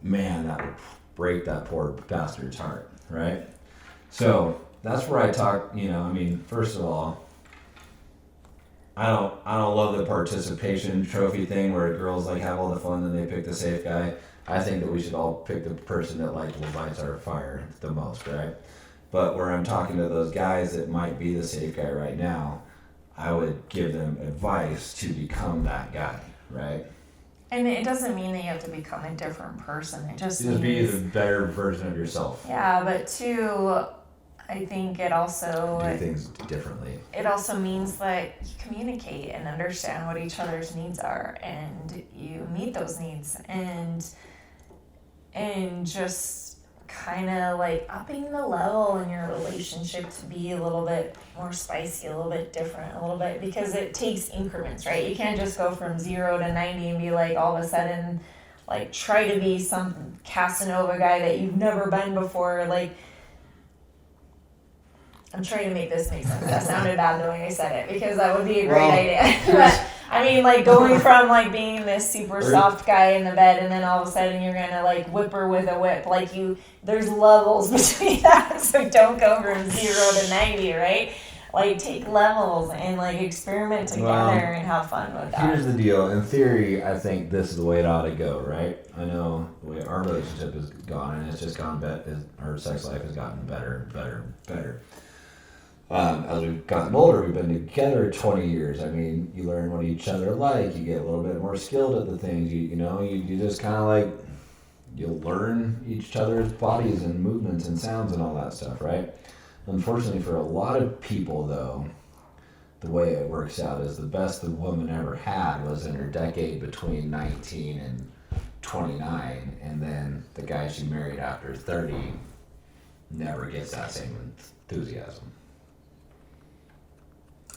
Man, that would break that poor bastard's heart, right? So that's where I talk. First of all, I don't love the participation trophy thing where girls like have all the fun and they pick the safe guy. I think that we should all pick the person that like lights our fire the most, right? But where I'm talking to those guys that might be the safe guy right now, I would give them advice to become that guy, right? And it doesn't mean that you have to become a different person. It just means be the better version of yourself. Yeah, but two, I think it also do things differently. It also means that you communicate and understand what each other's needs are, and you meet those needs, and just kind of like upping the level in your relationship to be a little bit more spicy, a little bit different, a little bit, because it takes increments, right? You can't just go from 0 to 90 and be like all of a sudden like try to be some Casanova guy that you've never been before. Like, I'm trying to make this make sense. That sounded bad the way I said it, because that would be a great idea. But I mean, like going from like being this super soft guy in the bed, and then all of a sudden you're gonna like whip her with a whip. Like there's levels between that. So don't go from 0 to 90, right? Like take levels and like experiment together and have fun with that. Here's the deal. In theory, I think this is the way it ought to go, right? I know the way our relationship has gone, and it's just gone better. Our sex life has gotten better. As we've gotten older, we've been together 20 years. I mean, you learn what each other like. You get a little bit more skilled at the things. You just kind of like, you'll learn each other's bodies and movements and sounds and all that stuff, right? Unfortunately, for a lot of people, though, the way it works out is the best the woman ever had was in her decade between 19 and 29, and then the guy she married after 30 never gets that same enthusiasm.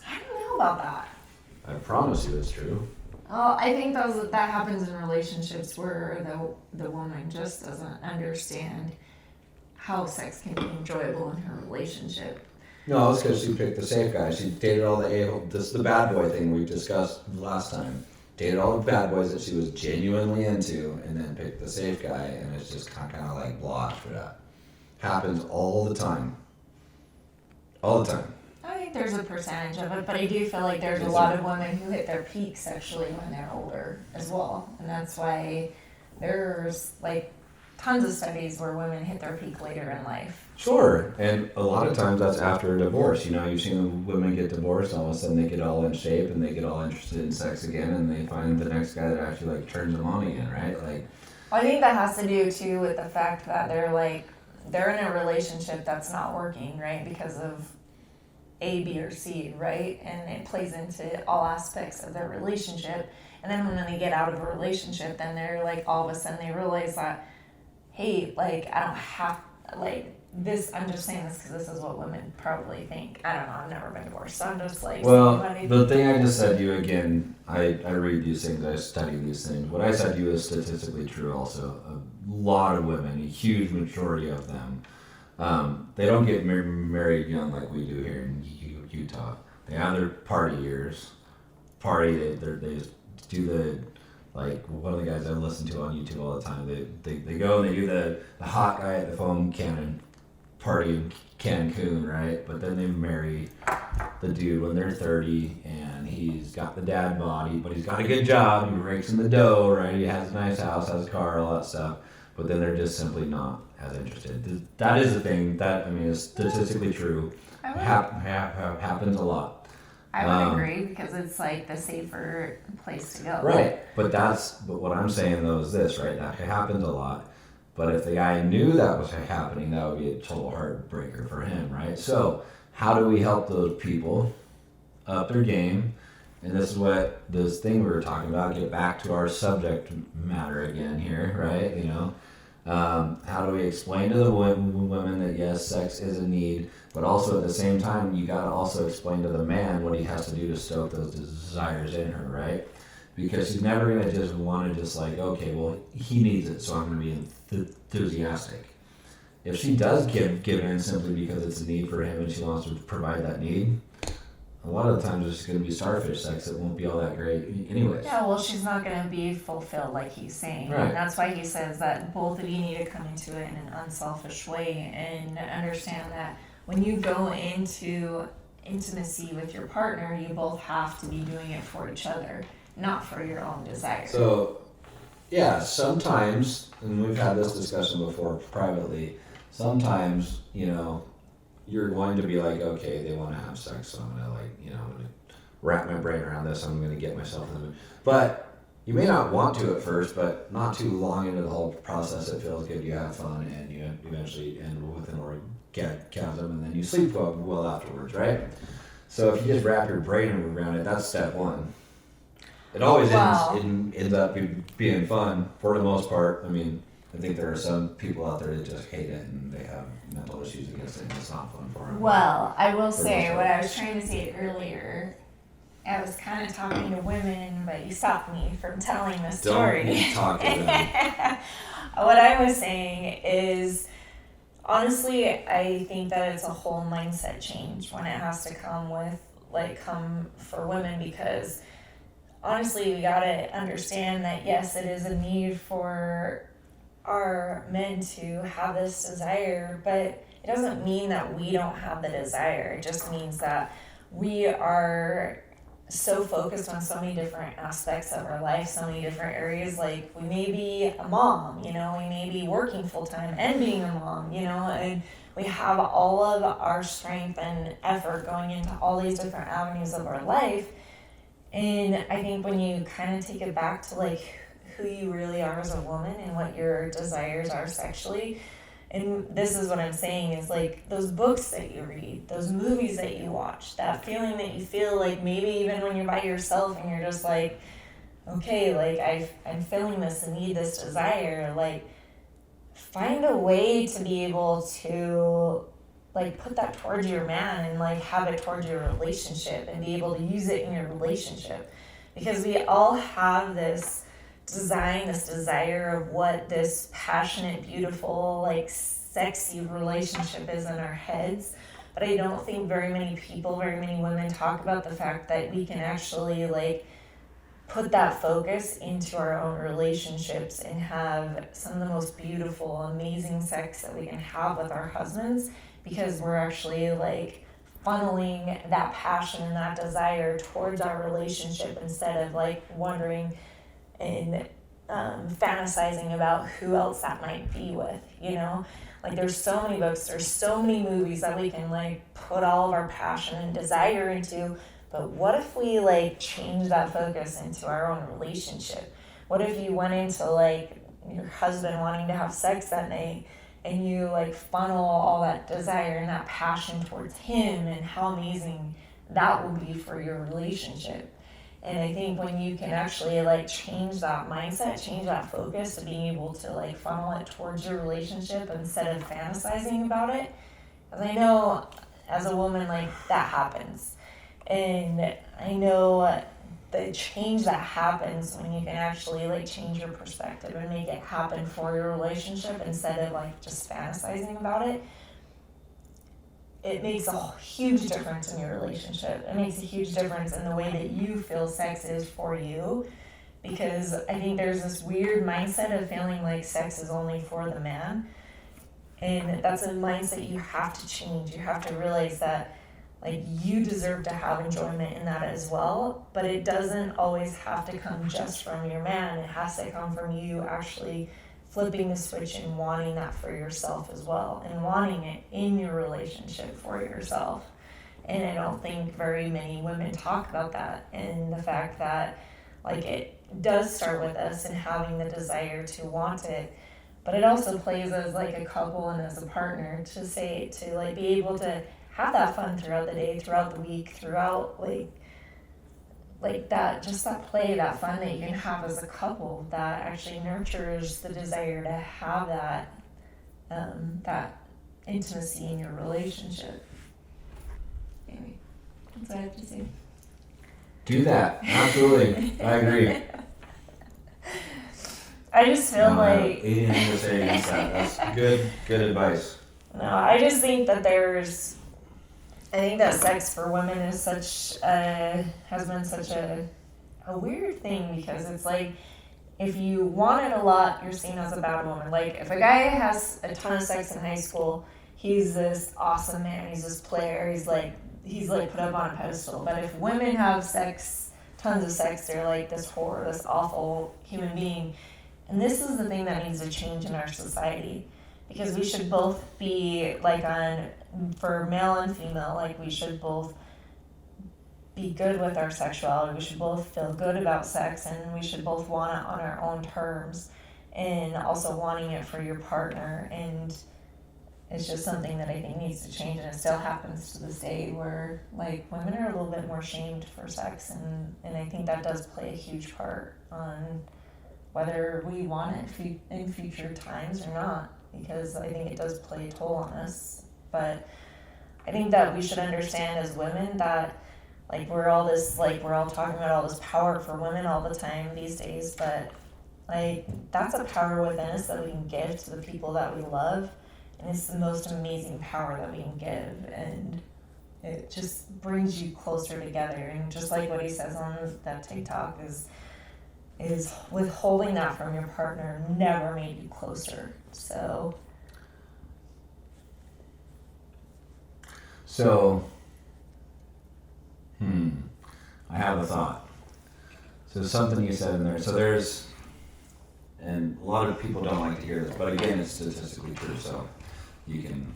I don't know about that. I promise you it's true. Oh, I think that happens in relationships where the woman just doesn't understand how sex can be enjoyable in her relationship. No, it's because she picked the safe guy. She dated all the a-hole. This is the bad boy thing we discussed last time. Dated all the bad boys that she was genuinely into, and then picked the safe guy, and it's just kind of like blah for that. Happens all the time. All the time. I think there's a percentage of it, but I do feel like there's a lot of women who hit their peak sexually when they're older as well. And that's why there's like tons of studies where women hit their peak later in life. Sure, and a lot of times that's after a divorce. You've seen women get divorced, all of a sudden they get all in shape and they get all interested in sex again, and they find the next guy that actually like turns them on again, right? Like, well, I think that has to do too with the fact that they're in a relationship that's not working, right? Because of A, B, or C, right? And it plays into all aspects of their relationship. And then when they get out of a relationship, then they're like, all of a sudden they realize that, hey, like, I don't have, like, this, I'm just saying this because this is what women probably think. I don't know, I've never been divorced, so I'm just like... Well, the thing I just said to you again, I read these things, I study these things. What I said to you is statistically true also. A lot of women, a huge majority of them, they don't get married young like we do here in Utah. They have their party years. They just do the, like one of the guys I listen to on YouTube all the time, they go and they do the hot guy at the foam cannon party in Cancun, right? But then they marry the dude when they're 30 and he's got the dad body, but he's got a good job, he rakes in the dough, right? He has a nice house, has a car, all that stuff. But then they're just simply not as interested. That is a thing that, I mean, is statistically true. Happens a lot. I would agree, because it's like the safer place to go. Right. But what I'm saying though is this, right? That happens a lot. But if the guy knew that was happening, that would be a total heartbreaker for him, right? So how do we help those people up their game? And this is what this thing we were talking about, get back to our subject matter again here, right? You know, how do we explain to the women that yes, sex is a need, but also at the same time, you got to also explain to the man what he has to do to stoke those desires in her, right? Because he's never going to just want to just like, okay, well, he needs it, so I'm going to be enthusiastic. If she does give in simply because it's a need for him and she wants to provide that need, a lot of the times it's going to be starfish sex. It won't be all that great anyways. Yeah, well, she's not going to be fulfilled like he's saying. Right. And that's why he says that both of you need to come into it in an unselfish way and understand that when you go into intimacy with your partner, you both have to be doing it for each other, not for your own desire. So, yeah, sometimes, and we've had this discussion before privately, sometimes, you know, you're going to be like, okay, they want to have sex, so I'm going to I'm going to wrap my brain around this, I'm going to get myself in the mood. But you may not want to at first, but not too long into the whole process, it feels good, you have fun, and you eventually end with an orgasm, and then you sleep well afterwards, right? So if you just wrap your brain around it, that's step one. It always ends up being fun for the most part. I mean, I think there are some people out there that just hate it and they have mental issues against it and it's not fun for them. Well, I will say what I was trying to say earlier. I was kind of talking to women, but you stopped me from telling the story. Don't talk to them. What I was saying is, honestly, I think that it's a whole mindset change when it has to come for women, because honestly, we gotta understand that yes, it is a need for our men to have this desire, but it doesn't mean that we don't have the desire. It just means that we are so focused on so many different aspects of our life, so many different areas. Like, we may be a mom, we may be working full-time and being a mom, and we have all of our strength and effort going into all these different avenues of our life. And I think when you kind of take it back to like who you really are as a woman and what your desires are sexually, and this is what I'm saying, is like those books that you read, those movies that you watch, that feeling that you feel like maybe even when you're by yourself and you're just like, okay, like I'm feeling this and need this desire, like find a way to be able to like put that towards your man and like have it towards your relationship and be able to use it in your relationship. Because we all have this desire of what this passionate, beautiful, like sexy relationship is in our heads. But I don't think very many women talk about the fact that we can actually like put that focus into our own relationships and have some of the most beautiful, amazing sex that we can have with our husbands, because we're actually like funneling that passion and that desire towards our relationship instead of like wondering and fantasizing about who else that might be with, Like, there's so many books, there's so many movies that we can like put all of our passion and desire into, but what if we like change that focus into our own relationship? What if you went into like your husband wanting to have sex that night and you like funnel all that desire and that passion towards him, and how amazing that would be for your relationship? And I think when you can actually like change that mindset, change that focus to being able to like funnel it towards your relationship instead of fantasizing about it, because I know as a woman like that happens, and I know the change that happens when you can actually like change your perspective and make it happen for your relationship instead of like just fantasizing about it. It makes a huge difference in your relationship. It makes a huge difference in the way that you feel sex is for you, because I think there's this weird mindset of feeling like sex is only for the man, and that's a mindset you have to change. You have to realize that like you deserve to have enjoyment in that as well, but it doesn't always have to come just from your man. It has to come from you actually flipping the switch and wanting that for yourself as well, and wanting it in your relationship for yourself. And I don't think very many women talk about that, and the fact that like it does start with us and having the desire to want it, but it also plays as like a couple and as a partner to say, to like be able to have that fun throughout the day, throughout the week, throughout like that, just that play, that fun that you can have as a couple that actually nurtures the desire to have that that intimacy in your relationship. Anyway, that's what I have to say. Do that. Absolutely. I agree. I just feel like 80 to say against that. That's good advice. no, I just think that I think that sex for women is has been such a weird thing, because it's like, if you want it a lot, you're seen as a bad woman. Like, if a guy has a ton of sex in high school, he's this awesome man, he's this player, he's like put up on a pedestal. But if women have sex, tons of sex, they're like this horror, this awful human being. And this is the thing that needs to change in our society, because we should both be like for male and female, like we should both be good with our sexuality. We should both feel good about sex, and we should both want it on our own terms, and also wanting it for your partner. And it's just something that I think needs to change, and it still happens to this day where like women are a little bit more shamed for sex, and I think that does play a huge part on whether we want it in future times or not, because I think it does play a toll on us. But I think that we should understand as women that like we're all talking about all this power for women all the time these days, but like that's a power within us that we can give to the people that we love, and it's the most amazing power that we can give, and it just brings you closer together. And just like what he says on that TikTok is withholding that from your partner never made you closer. So I have a thought. So something you said in there. So there's, and a lot of people don't like to hear this, but again, it's statistically true. So you can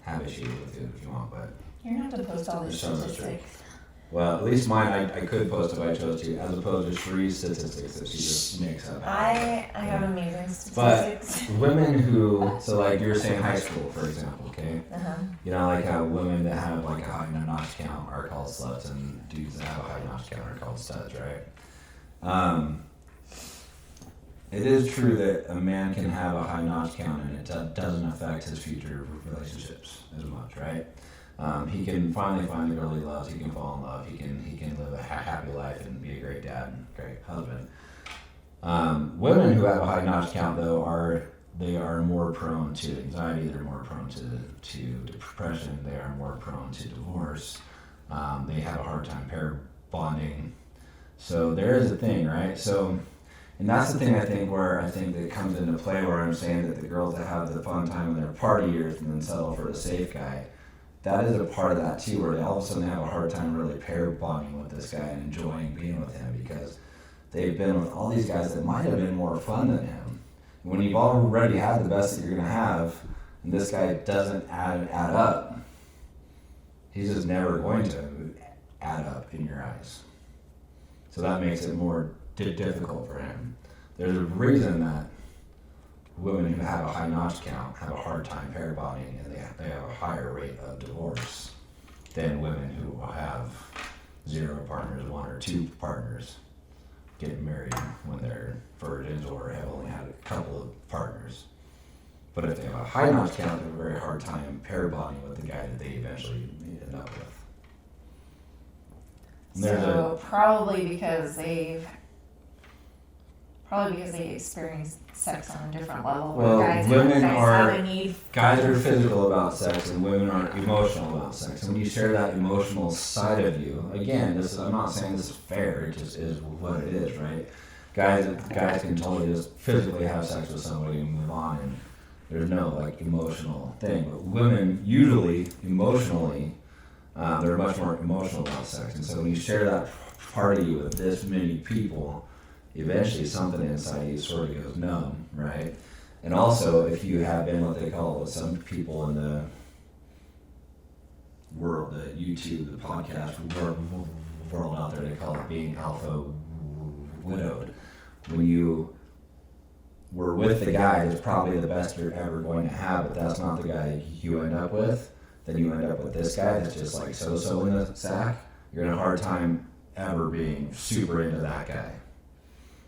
have issue with it if you want, but you're gonna have to post all these statistics. Well, at least mine, I could post if I chose to, as opposed to Shree's statistics that she just makes up. I have amazing statistics. But women who, so like you were saying high school, for example, okay? Uh-huh. You know, like how women that have like a high notch count are called sluts, and dudes that have a high notch count are called studs, right? It is true that a man can have a high notch count and it doesn't affect his future relationships as much, right? He can finally find the girl he loves. He can fall in love. He can live a happy life and be a great dad and great husband. Women who have a high notch count, though, are more prone to anxiety. They're more prone to depression. They are more prone to divorce. They have a hard time pair bonding. So there is a thing, right? So, and that's the thing I think that comes into play, where I'm saying that the girls that have the fun time in their party years and then settle for the safe guy, that is a part of that too, where they all of a sudden have a hard time really pair bonding with this guy and enjoying being with him, because they've been with all these guys that might have been more fun than him. When you've already had the best that you're going to have, and this guy doesn't add up, he's just never going to add up in your eyes. So that makes it more difficult for him. There's a reason that women who have a high notch count have a hard time pair bonding, and they have a higher rate of divorce than women who have 0 partners, 1 or 2 partners, getting married when they're virgins or have only had a couple of partners. But if they have a high notch count, they have a very hard time pair bonding with the guy that they eventually end up with. So probably because they experience sex on a different level. Well, guys guys are physical about sex, and women are emotional about sex. And when you share that emotional side of you, again, I'm not saying this is fair. It just is what it is, right? Guys can totally just physically have sex with somebody and move on, and there's no like emotional thing. But women usually emotionally, they're much more emotional about sex, and so when you share that party with this many people, eventually something inside you sort of goes numb, right? And also, if you have been what they call with some people in the world, the YouTube, the podcast world out there, they call it being alpha widowed. When you were with the guy that's probably the best you're ever going to have, but that's not the guy you end up with, then you end up with this guy that's just like so in the sack. You're in a hard time ever being super into that guy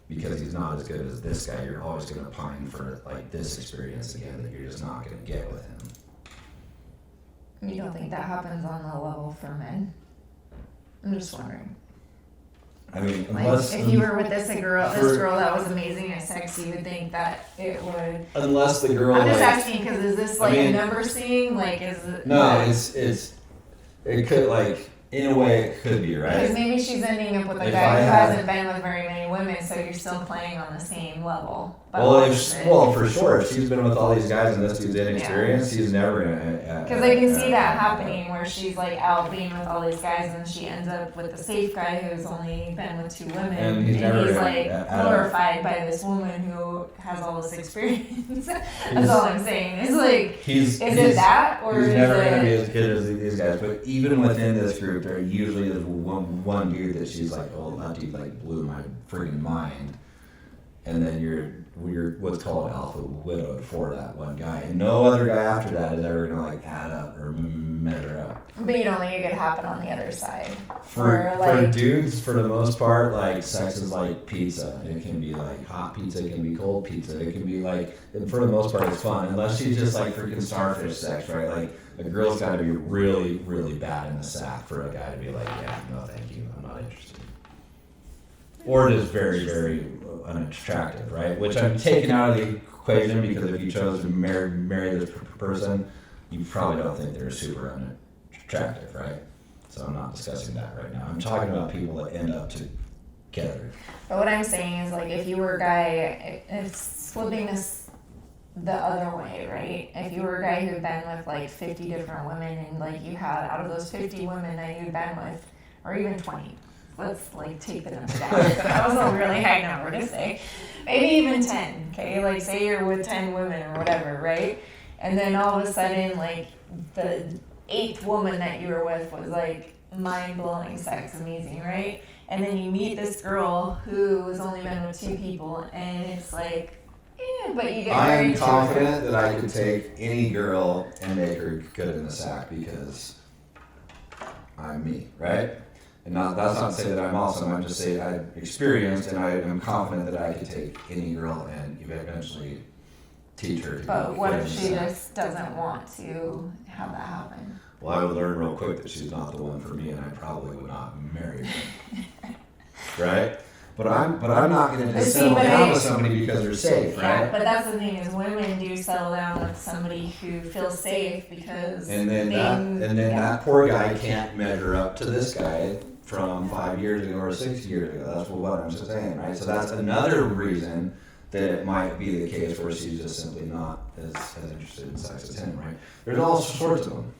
because he's not as good as this guy. You're always going to pine for like this experience again that you're just not going to get with him. You don't think that happens on the level for men? I'm just wondering. I mean, Like, unless if you were with this girl that was amazing at sex, you would think that it would. unless the girl, I'm just like, asking because is this like a number seeing? Like, is it? no, it could, like, in a way it could be, Because right? maybe she's ending up with a If guy I who had- hasn't been with very many women, so you're still playing on the same level. Well, for sure, if she's been with all these guys and this dude's inexperienced, he's never gonna. Because I can see that happening where she's like out being with all these guys and she ends up with the safe guy who's only been with 2 women. And he's never gonna- like I don't- glorified by this woman who has all this experience. That's all I'm saying. It's like, is it that or he's is never it? gonna be as good as these guys. But even within this group, there usually is one dude that she's like, oh, that dude like blew my freaking mind. And then you're what's called alpha widowed for that one guy, and no other guy after that is ever gonna like add up or measure up. But you don't think it could happen on the other side? For like, dudes, for the most part, like sex is like pizza. It can be like hot pizza, it can be cold pizza, it can be like, for the most part, it's fun. Unless she's just like freaking starfish sex, right? Like a girl's got to be really, really bad in the sack for a guy to be like, yeah, no, thank you, I'm not interested. Or just very, very unattractive, right? Which I'm taking out of the equation because if you chose to marry this person, you probably don't think they're super unattractive, right? So I'm not discussing that right now. I'm talking about people that end up together. But what I'm saying is, like, if you were a guy, it's flipping this the other way, right? If you were a guy who'd been with like 50 different women and like you had out of those 50 women that you'd been with, or even 20, let's like take the number down. That was a really high number to say. Maybe even 10, okay? Like say you're with 10 women or whatever, right? And then all of a sudden, like the 8th woman that you were with was like mind-blowing sex, amazing, right? And then you meet this girl who has only been with 2 people and it's like, yeah, but you get I married am to confident that I could take any girl and make her good in the sack because I'm me, right? And that's not to say that I'm awesome. I'm just saying I've experienced and I am confident that I could take any girl and eventually teach her to But be what good if in she the sack. just doesn't want to have that happen? Well, I would learn real quick that she's not the one for me, and I probably would not marry her. Right? But I'm not going to But just see, settle but down I- with somebody because they're safe, Yeah, right? but that's the thing is women do settle down with somebody who feels safe because And then they, that poor guy can't measure up to this guy from 5 years ago or 6 years ago. That's what I'm just saying, right? So that's another reason that it might be the case where she's just simply not as interested in sex as him, right? There's all sorts of them.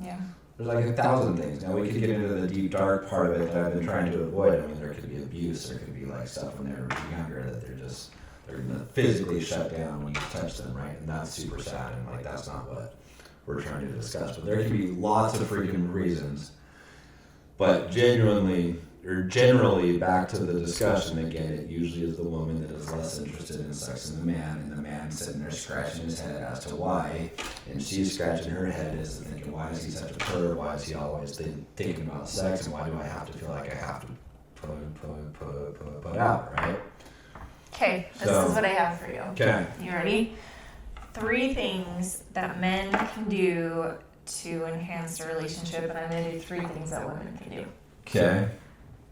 yeah. There's like 1,000 things. Now we could get into the deep dark part of it that I've been trying to avoid. I mean, there could be abuse, there could be like stuff when they're younger that they're gonna physically shut down when you touch them, right? And that's super sad, and like that's not what we're trying to discuss. But there can be lots of freaking reasons. But generally, back to the discussion again, it usually is the woman that is less interested in sex than the man, and the man sitting there scratching his head as to why, and she's scratching her head as to thinking, why is he such a perv? Why is he always thinking about sex, and why do I have to feel like I have to put out, right? Okay, this So- is what I have for you. Okay. You ready? 3 things that men can do to enhance the relationship, and I'm going to do 3 things that women can do. Okay.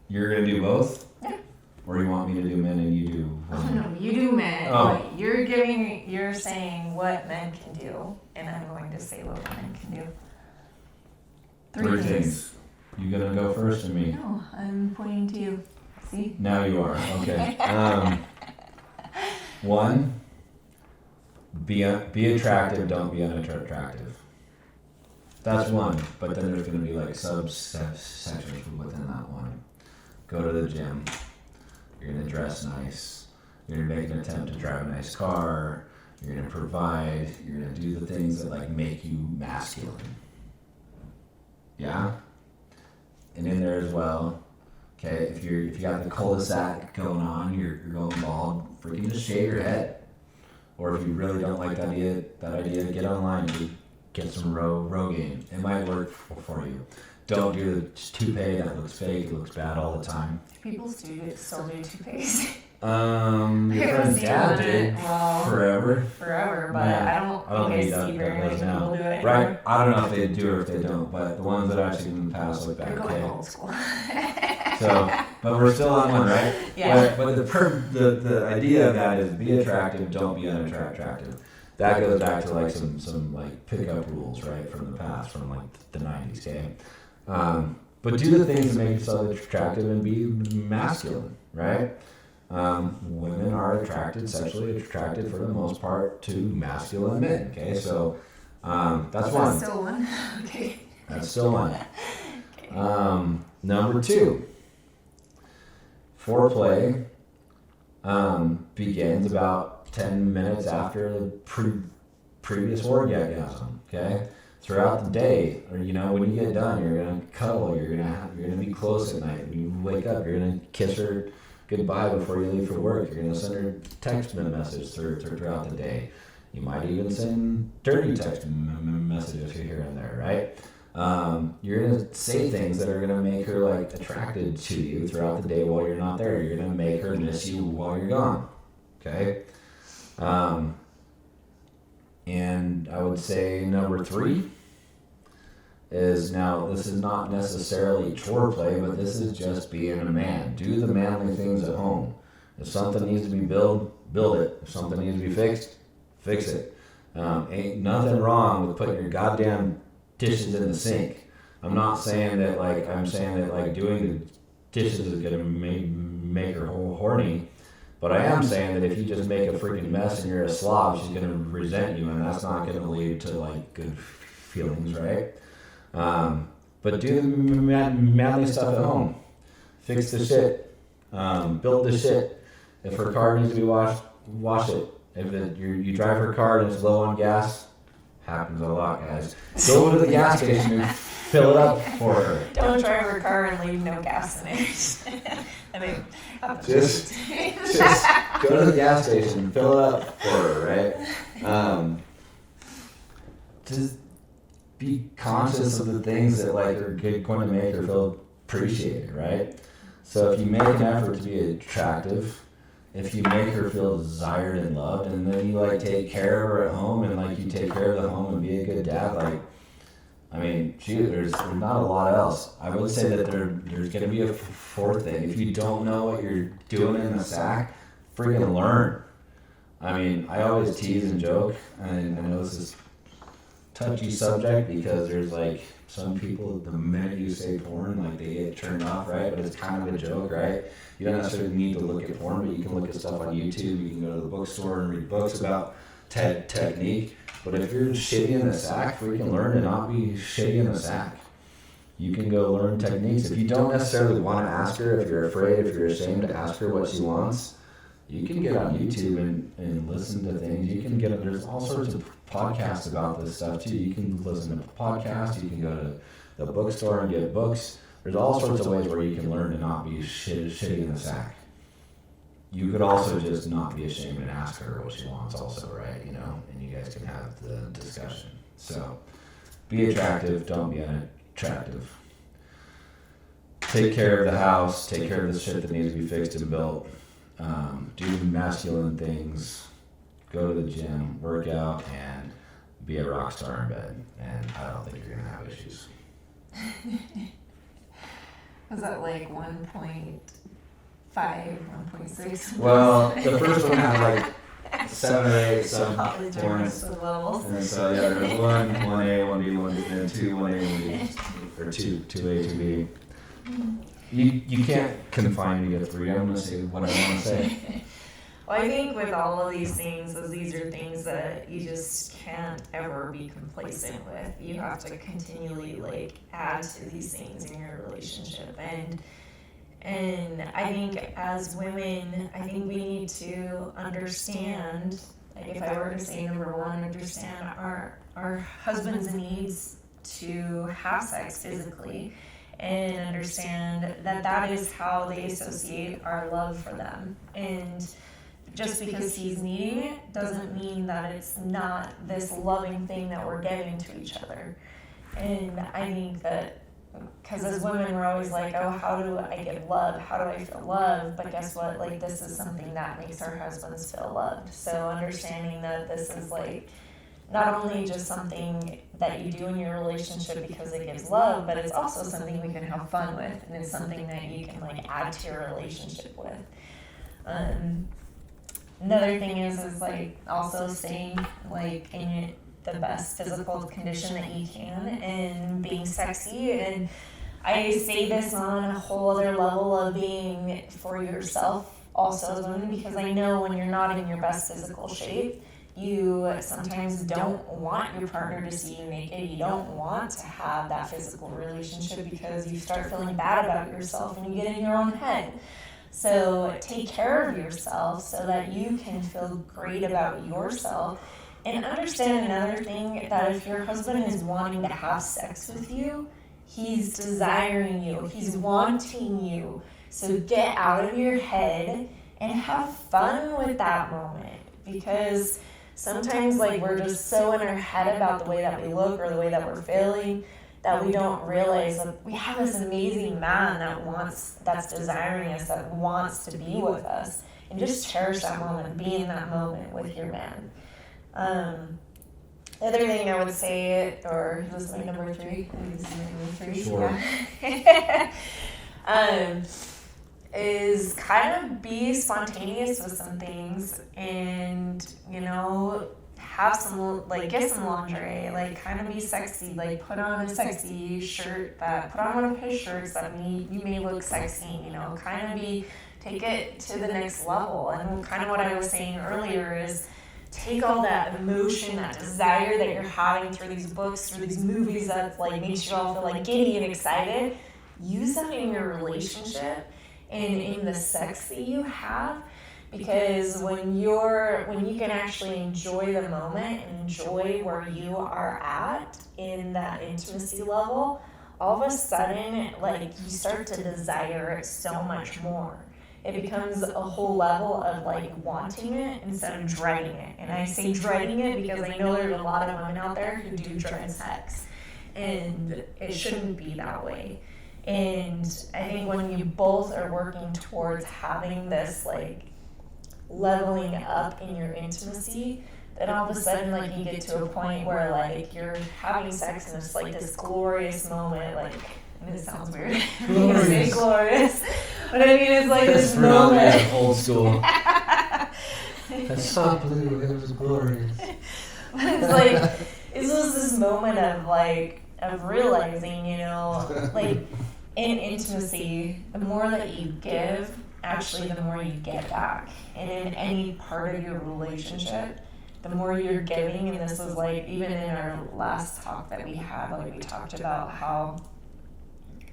You're gonna do both? Yeah. Or you want me to do men and you do Oh women? no, you do men. Oh. But you're saying what men can do, and I'm going to say what women can do. 3 things. You gonna go first or me? No, I'm pointing to you. See? Now you are. Okay. 1, be attractive, don't be unattractive. That's one, but then there's going to be like subsections within that one. Go to the gym. You're going to dress nice. You're going to make an attempt to drive a nice car. You're going to provide. You're going to do the things that like make you masculine. Yeah. And in there as well. Okay, if you got the cul-de-sac going on, you're going bald, freaking just shave your head. Or if you really don't like that idea, get online and get some Rogaine. It might work for you. Don't do the toupee that looks fake, it looks bad all the time. People still do toupees. Your friend's dad did forever, but I don't think I see very many people do it. Right? I don't know if they do or if they don't, but the ones that I've seen in the past look bad. Going old school. So, but we're still on one, right? Yeah. But the idea of that is be attractive, don't be unattractive. That goes back to like some like pickup rules, right, from the past, from like the 90s, okay? But do the things that make yourself attractive and be masculine, right? Women are sexually attracted for the most part to masculine men, okay? So that's one. That's still one. Okay. That's still one. Okay. Number 2, foreplay begins about 10 minutes after the previous orgasm, okay? Throughout the day, or when you get done, you're gonna cuddle, you're gonna be close at night. When you wake up, you're gonna kiss her goodbye before you leave for work. You're gonna send her text message throughout the day. You might even send dirty text messages here and there, right? You're gonna say things that are gonna make her like attracted to you throughout the day while you're not there. You're gonna make her miss you while you're gone. Okay. And I would say number 3 is, now this is not necessarily chore play, but this is just being a man. Do the manly things at home. If something needs to be build it. If something needs to be fixed, fix it. Ain't nothing wrong with putting your goddamn dishes in the sink. I'm not saying that I'm saying that doing the dishes is gonna make her horny, but I am saying that if you just make a freaking mess and you're a slob, she's gonna resent you, and that's not gonna lead to good feelings, right? But do the manly stuff at home. Fix the shit. Build the shit. If her car needs to be washed, wash it. If you drive her car and it's low on gas, happens a lot, guys. Go to the gas station and fill it up for her. Don't drive her car and leave no gas in it. I mean, just go to the gas station and fill it up for her, right? Just be conscious of the things that are going to make her feel appreciated, right? So if you make an effort to be attractive, if you make her feel desired and loved, and then you take care of her at home, and you take care of the home and be a good dad, there's not a lot else. I would say that there's going to be a 4th thing. If you don't know what you're doing in the sack, freaking learn. I always tease and joke, and I know this is touchy subject because there's some people, the minute you say porn, they get turned off, right? But it's kind of a joke, right? You don't necessarily need to look at porn, but you can look at stuff on YouTube. You can go to the bookstore and read books about technique. But if you're shitty in the sack, freaking learn to not be shitty in the sack. You can go learn techniques. If you don't necessarily want to ask her, if you're afraid, if you're ashamed to ask her what she wants, you can get on YouTube and listen to things. You can there's all sorts of podcasts about this stuff too. You can listen to podcasts. You can go to the bookstore and get books. There's all sorts of ways where you can learn to not be shitty in the sack. You could also just not be ashamed and ask her what she wants also, right? And you guys can have the discussion. So be attractive, don't be unattractive. Take care of the house, take care of the shit that needs to be fixed and built. Do masculine things, go to the gym, work out, and be a rock star in bed. And I don't think you're going to have issues. Was that 1.5, 1.6? Well, the first one had 7 or 8 points. And so there's 1, 1A, 1B, 1B, and 2, 1A, 1B, or 2, 2A, 2B. You can't confine me to 3. I'm going to say what I want to say. Well, I think with all of these things, these are things that you just can't ever be complacent with. You have to continually add to these things in your relationship. And I think as women, I think we need to understand, if I were to say number 1, understand our husband's needs to have sex physically and understand that that is how they associate our love for them. And just because he's needing it doesn't mean that it's not this loving thing that we're giving to each other. And I think that, because as women we're always like, oh, how do I get love? How do I feel loved? But guess what? Like, this is something that makes our husbands feel loved. So understanding that this is like not only just something that you do in your relationship because it gives love, but it's also something we can have fun with, and it's something that you can like add to your relationship with. Another thing is like also staying like in the best physical condition that you can and being sexy. And I say this on a whole other level of being for yourself also as women, because I know when you're not in your best physical shape, you sometimes don't want your partner to see you naked. You don't want to have that physical relationship because you start feeling bad about yourself and you get in your own head. So take care of yourself so that you can feel great about yourself. And understand another thing, that if your husband is wanting to have sex with you, he's desiring you, he's wanting you. So get out of your head and have fun with that moment. Because sometimes like we're just so in our head about the way that we look or the way that we're feeling that we don't realize that we have this amazing man that's desiring us, that wants to be with us. And just cherish that moment, be in that moment with your man. The other thing I would say, or is this my number 3? I think this is my number 3. Sure. Yeah. Is kind of be spontaneous with some things, and you know, have some like get some lingerie, like kind of be sexy, like put on a sexy shirt, put on one of his shirts that you may look sexy, you know, kind of take it to the next level. And kind of what I was saying earlier is take all that emotion, that desire that you're having through these books, through these movies that like makes you all feel like giddy and excited, use that in your relationship and in the sex that you have. Because when you can actually enjoy the moment and enjoy where you are at in that intimacy level, all of a sudden like you start to desire it so much more. It becomes a whole level of like wanting it instead of dreading it. And I say dreading it because I know there's a lot of women out there who do dread sex, and it shouldn't be that way. And I think when you both are working towards having this like leveling up in your intimacy, then all of a sudden like you get to a point where like you're having sex and it's like this glorious moment, like, and it sounds weird. Glorious. Glorious. But I mean, it's like this moment. Old school. That's so blue. It was glorious. It's like it's just this moment of realizing, you know, like in intimacy, the more that you give, actually, the more you get back. And in any part of your relationship, the more you're giving, and this was like even in our last talk that we had, like we talked about how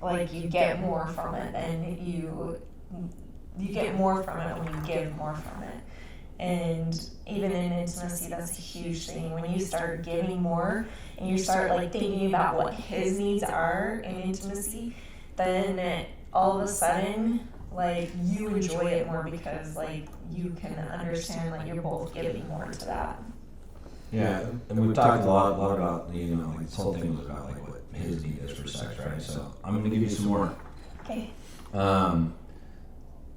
like you get more from it, and you get more from it when you give more from it. And even in intimacy, that's a huge thing. When you start giving more and you start like thinking about what his needs are in intimacy, then all of a sudden like you enjoy it more, because like you can understand like you're both giving more to that. Yeah, and we've talked a lot about, you know, like this whole thing was about like what his need is for sex, right? So I'm going to give you some more. Okay.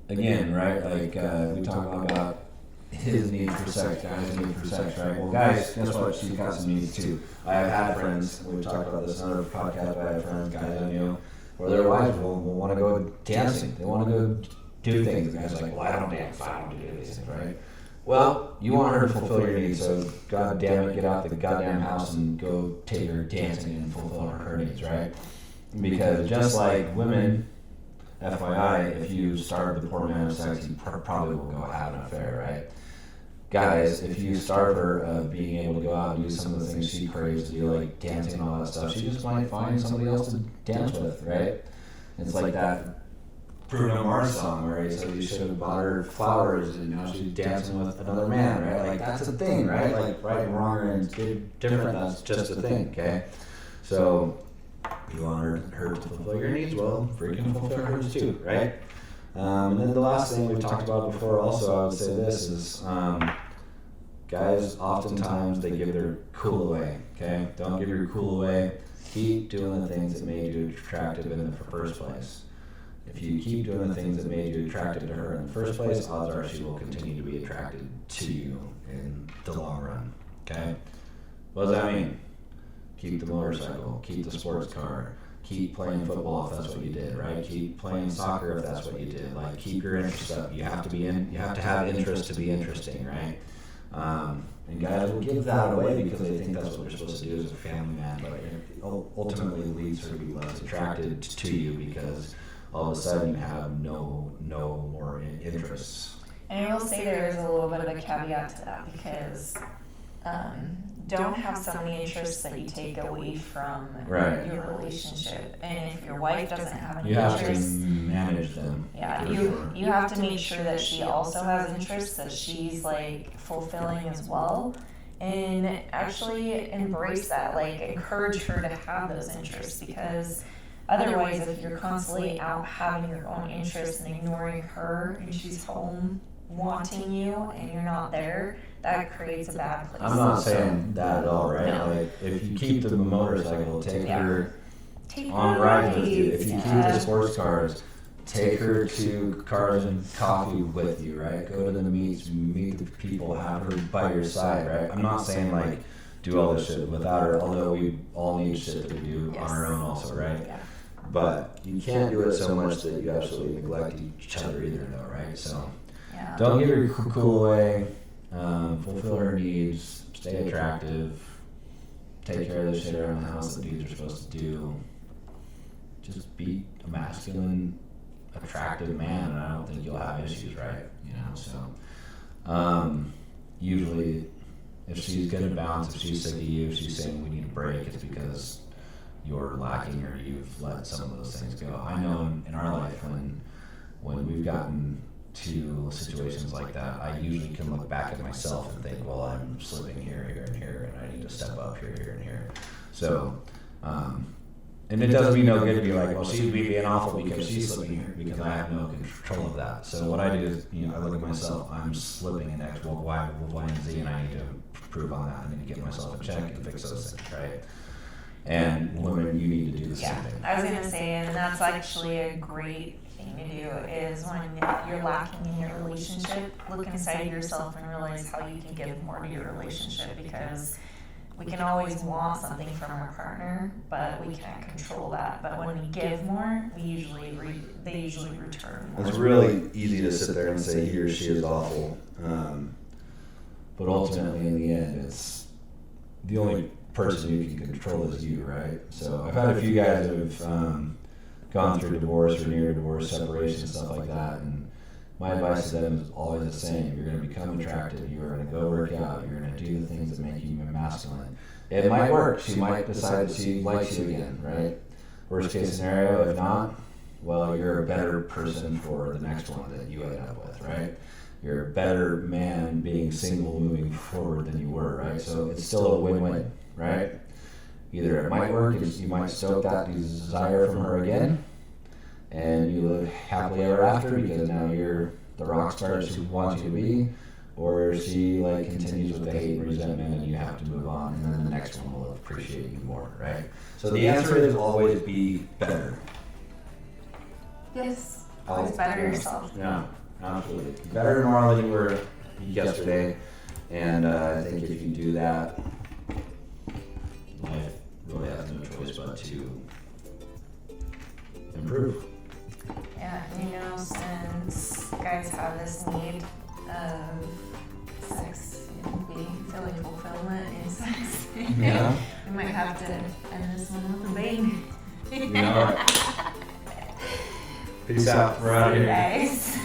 Again, right, like we talk about his need for sex, guys' need for sex, right? Well, guys, guess what? She's got some needs too. I have had friends, and we've talked about this in other podcasts, but I have friends, guys I knew, where their wives will want to go dancing. They want to go do things. The guy's like, well, I don't dance, I don't do these things, right? Well, you want her to fulfill your needs, so God damn it, get out the goddamn house and go take her dancing and fulfill her needs, right? Because just like women, FYI, if you starve the poor man of sex, he probably will go have an affair, right? Guys, if you starve her of being able to go out and do some of the things she craves to do, like dancing and all that stuff, she just might find somebody else to dance with, right? It's like that Bruno Mars song where he said you should have bought her flowers and now she's dancing with another man, right? Like that's a thing, right? Like right and wrong and good, different, that's just a thing, okay? So you want her to fulfill your needs, well, freaking fulfill hers too, right? And then the last thing we've talked about before also, I would say this is, guys, oftentimes they give their cool away, okay? Don't give your cool away. Keep doing the things that made you attractive in the first place. If you keep doing the things that made you attracted to her in the first place, odds are she will continue to be attracted to you in the long run, okay? What does that mean? Keep the motorcycle, keep the sports car, keep playing football if that's what you did, right? Keep playing soccer if that's what you did. Like, keep your interest up. You have to have interest to be interesting, right? And guys will give that away because they think that's what they're supposed to do as a family man, but it ultimately leads her to be less attracted to you because all of a sudden you have no more interests. And I will say there's a little bit of a caveat to that because don't have so many interests that you take away from your relationship. And if your wife doesn't have any interests, you have to manage them. Yeah, you have to make sure that she also has interests, that she's like fulfilling as well. And actually embrace that, like encourage her to have those interests, because otherwise if you're constantly out having your own interests and ignoring her and she's home wanting you and you're not there, that creates a bad place. I'm not saying that at all, right? No. Like, if you keep the motorcycle, take her on rides with you. If you keep the sports cars, take her to Cars and Coffee with you, right? Go to the meets, meet the people, have her by your side, right? I'm not saying like do all this shit without her, although we all need shit that we do on our own also, right? Yeah. But you can't do it so much that you absolutely neglect each other either, though, right? So don't give her cool away. Fulfill her needs, stay attractive, take care of the shit around the house that dudes are supposed to do. Just be a masculine, attractive man, and I don't think you'll have issues, right? You know, so usually if she's gonna bounce, if she's sick of you, if she's saying we need a break, it's because you're lacking or you've let some of those things go. I know in our life when we've gotten to situations like that, I usually can look back at myself and think, well, I'm slipping here, and here, and I need to step up here, and here. So, and it does me no good to be like, well, she's being awful because she's slipping here, because I have no control of that. So what I do is, I look at myself, I'm slipping in X, well, Y, and Z, and I need to improve on that. I need to get myself in check and fix those things, right? And women, you need to do the same thing. I was going to say, and that's actually a great thing to do, is when you're lacking in your relationship, look inside yourself and realize how you can give more to your relationship, because we can always want something from our partner, but we can't control that. But when we give more, they usually return more. It's really easy to sit there and say he or she is awful, but ultimately in the end, it's the only person you can control is you, right? So I've had a few guys that have gone through divorce or near divorce, separation, stuff like that, and my advice to them is always the same. You're going to become attractive. You're going to go work out. You're going to do the things that make you masculine. It might work. She might decide that she likes you again, right? Worst case scenario, if not, well, you're a better person for the next one that you end up with, right? You're a better man being single moving forward than you were, right? So it's still a win-win, right? Either it might work, you might stoke that desire from her again, and you live happily ever after because now you're the rock star she wants you to be, or she continues with the hate and resentment and you have to move on, and then the next one will appreciate you more, right? So the answer is always be better. Yes, always better yourself. Yeah, absolutely. Better tomorrow than you were yesterday, and I think if you do that, life really has no choice but to improve. Yeah, since guys have this need of sex, feeling fulfillment in sex, we might have to end this one with a bang. Peace out. We're out of here. Guys.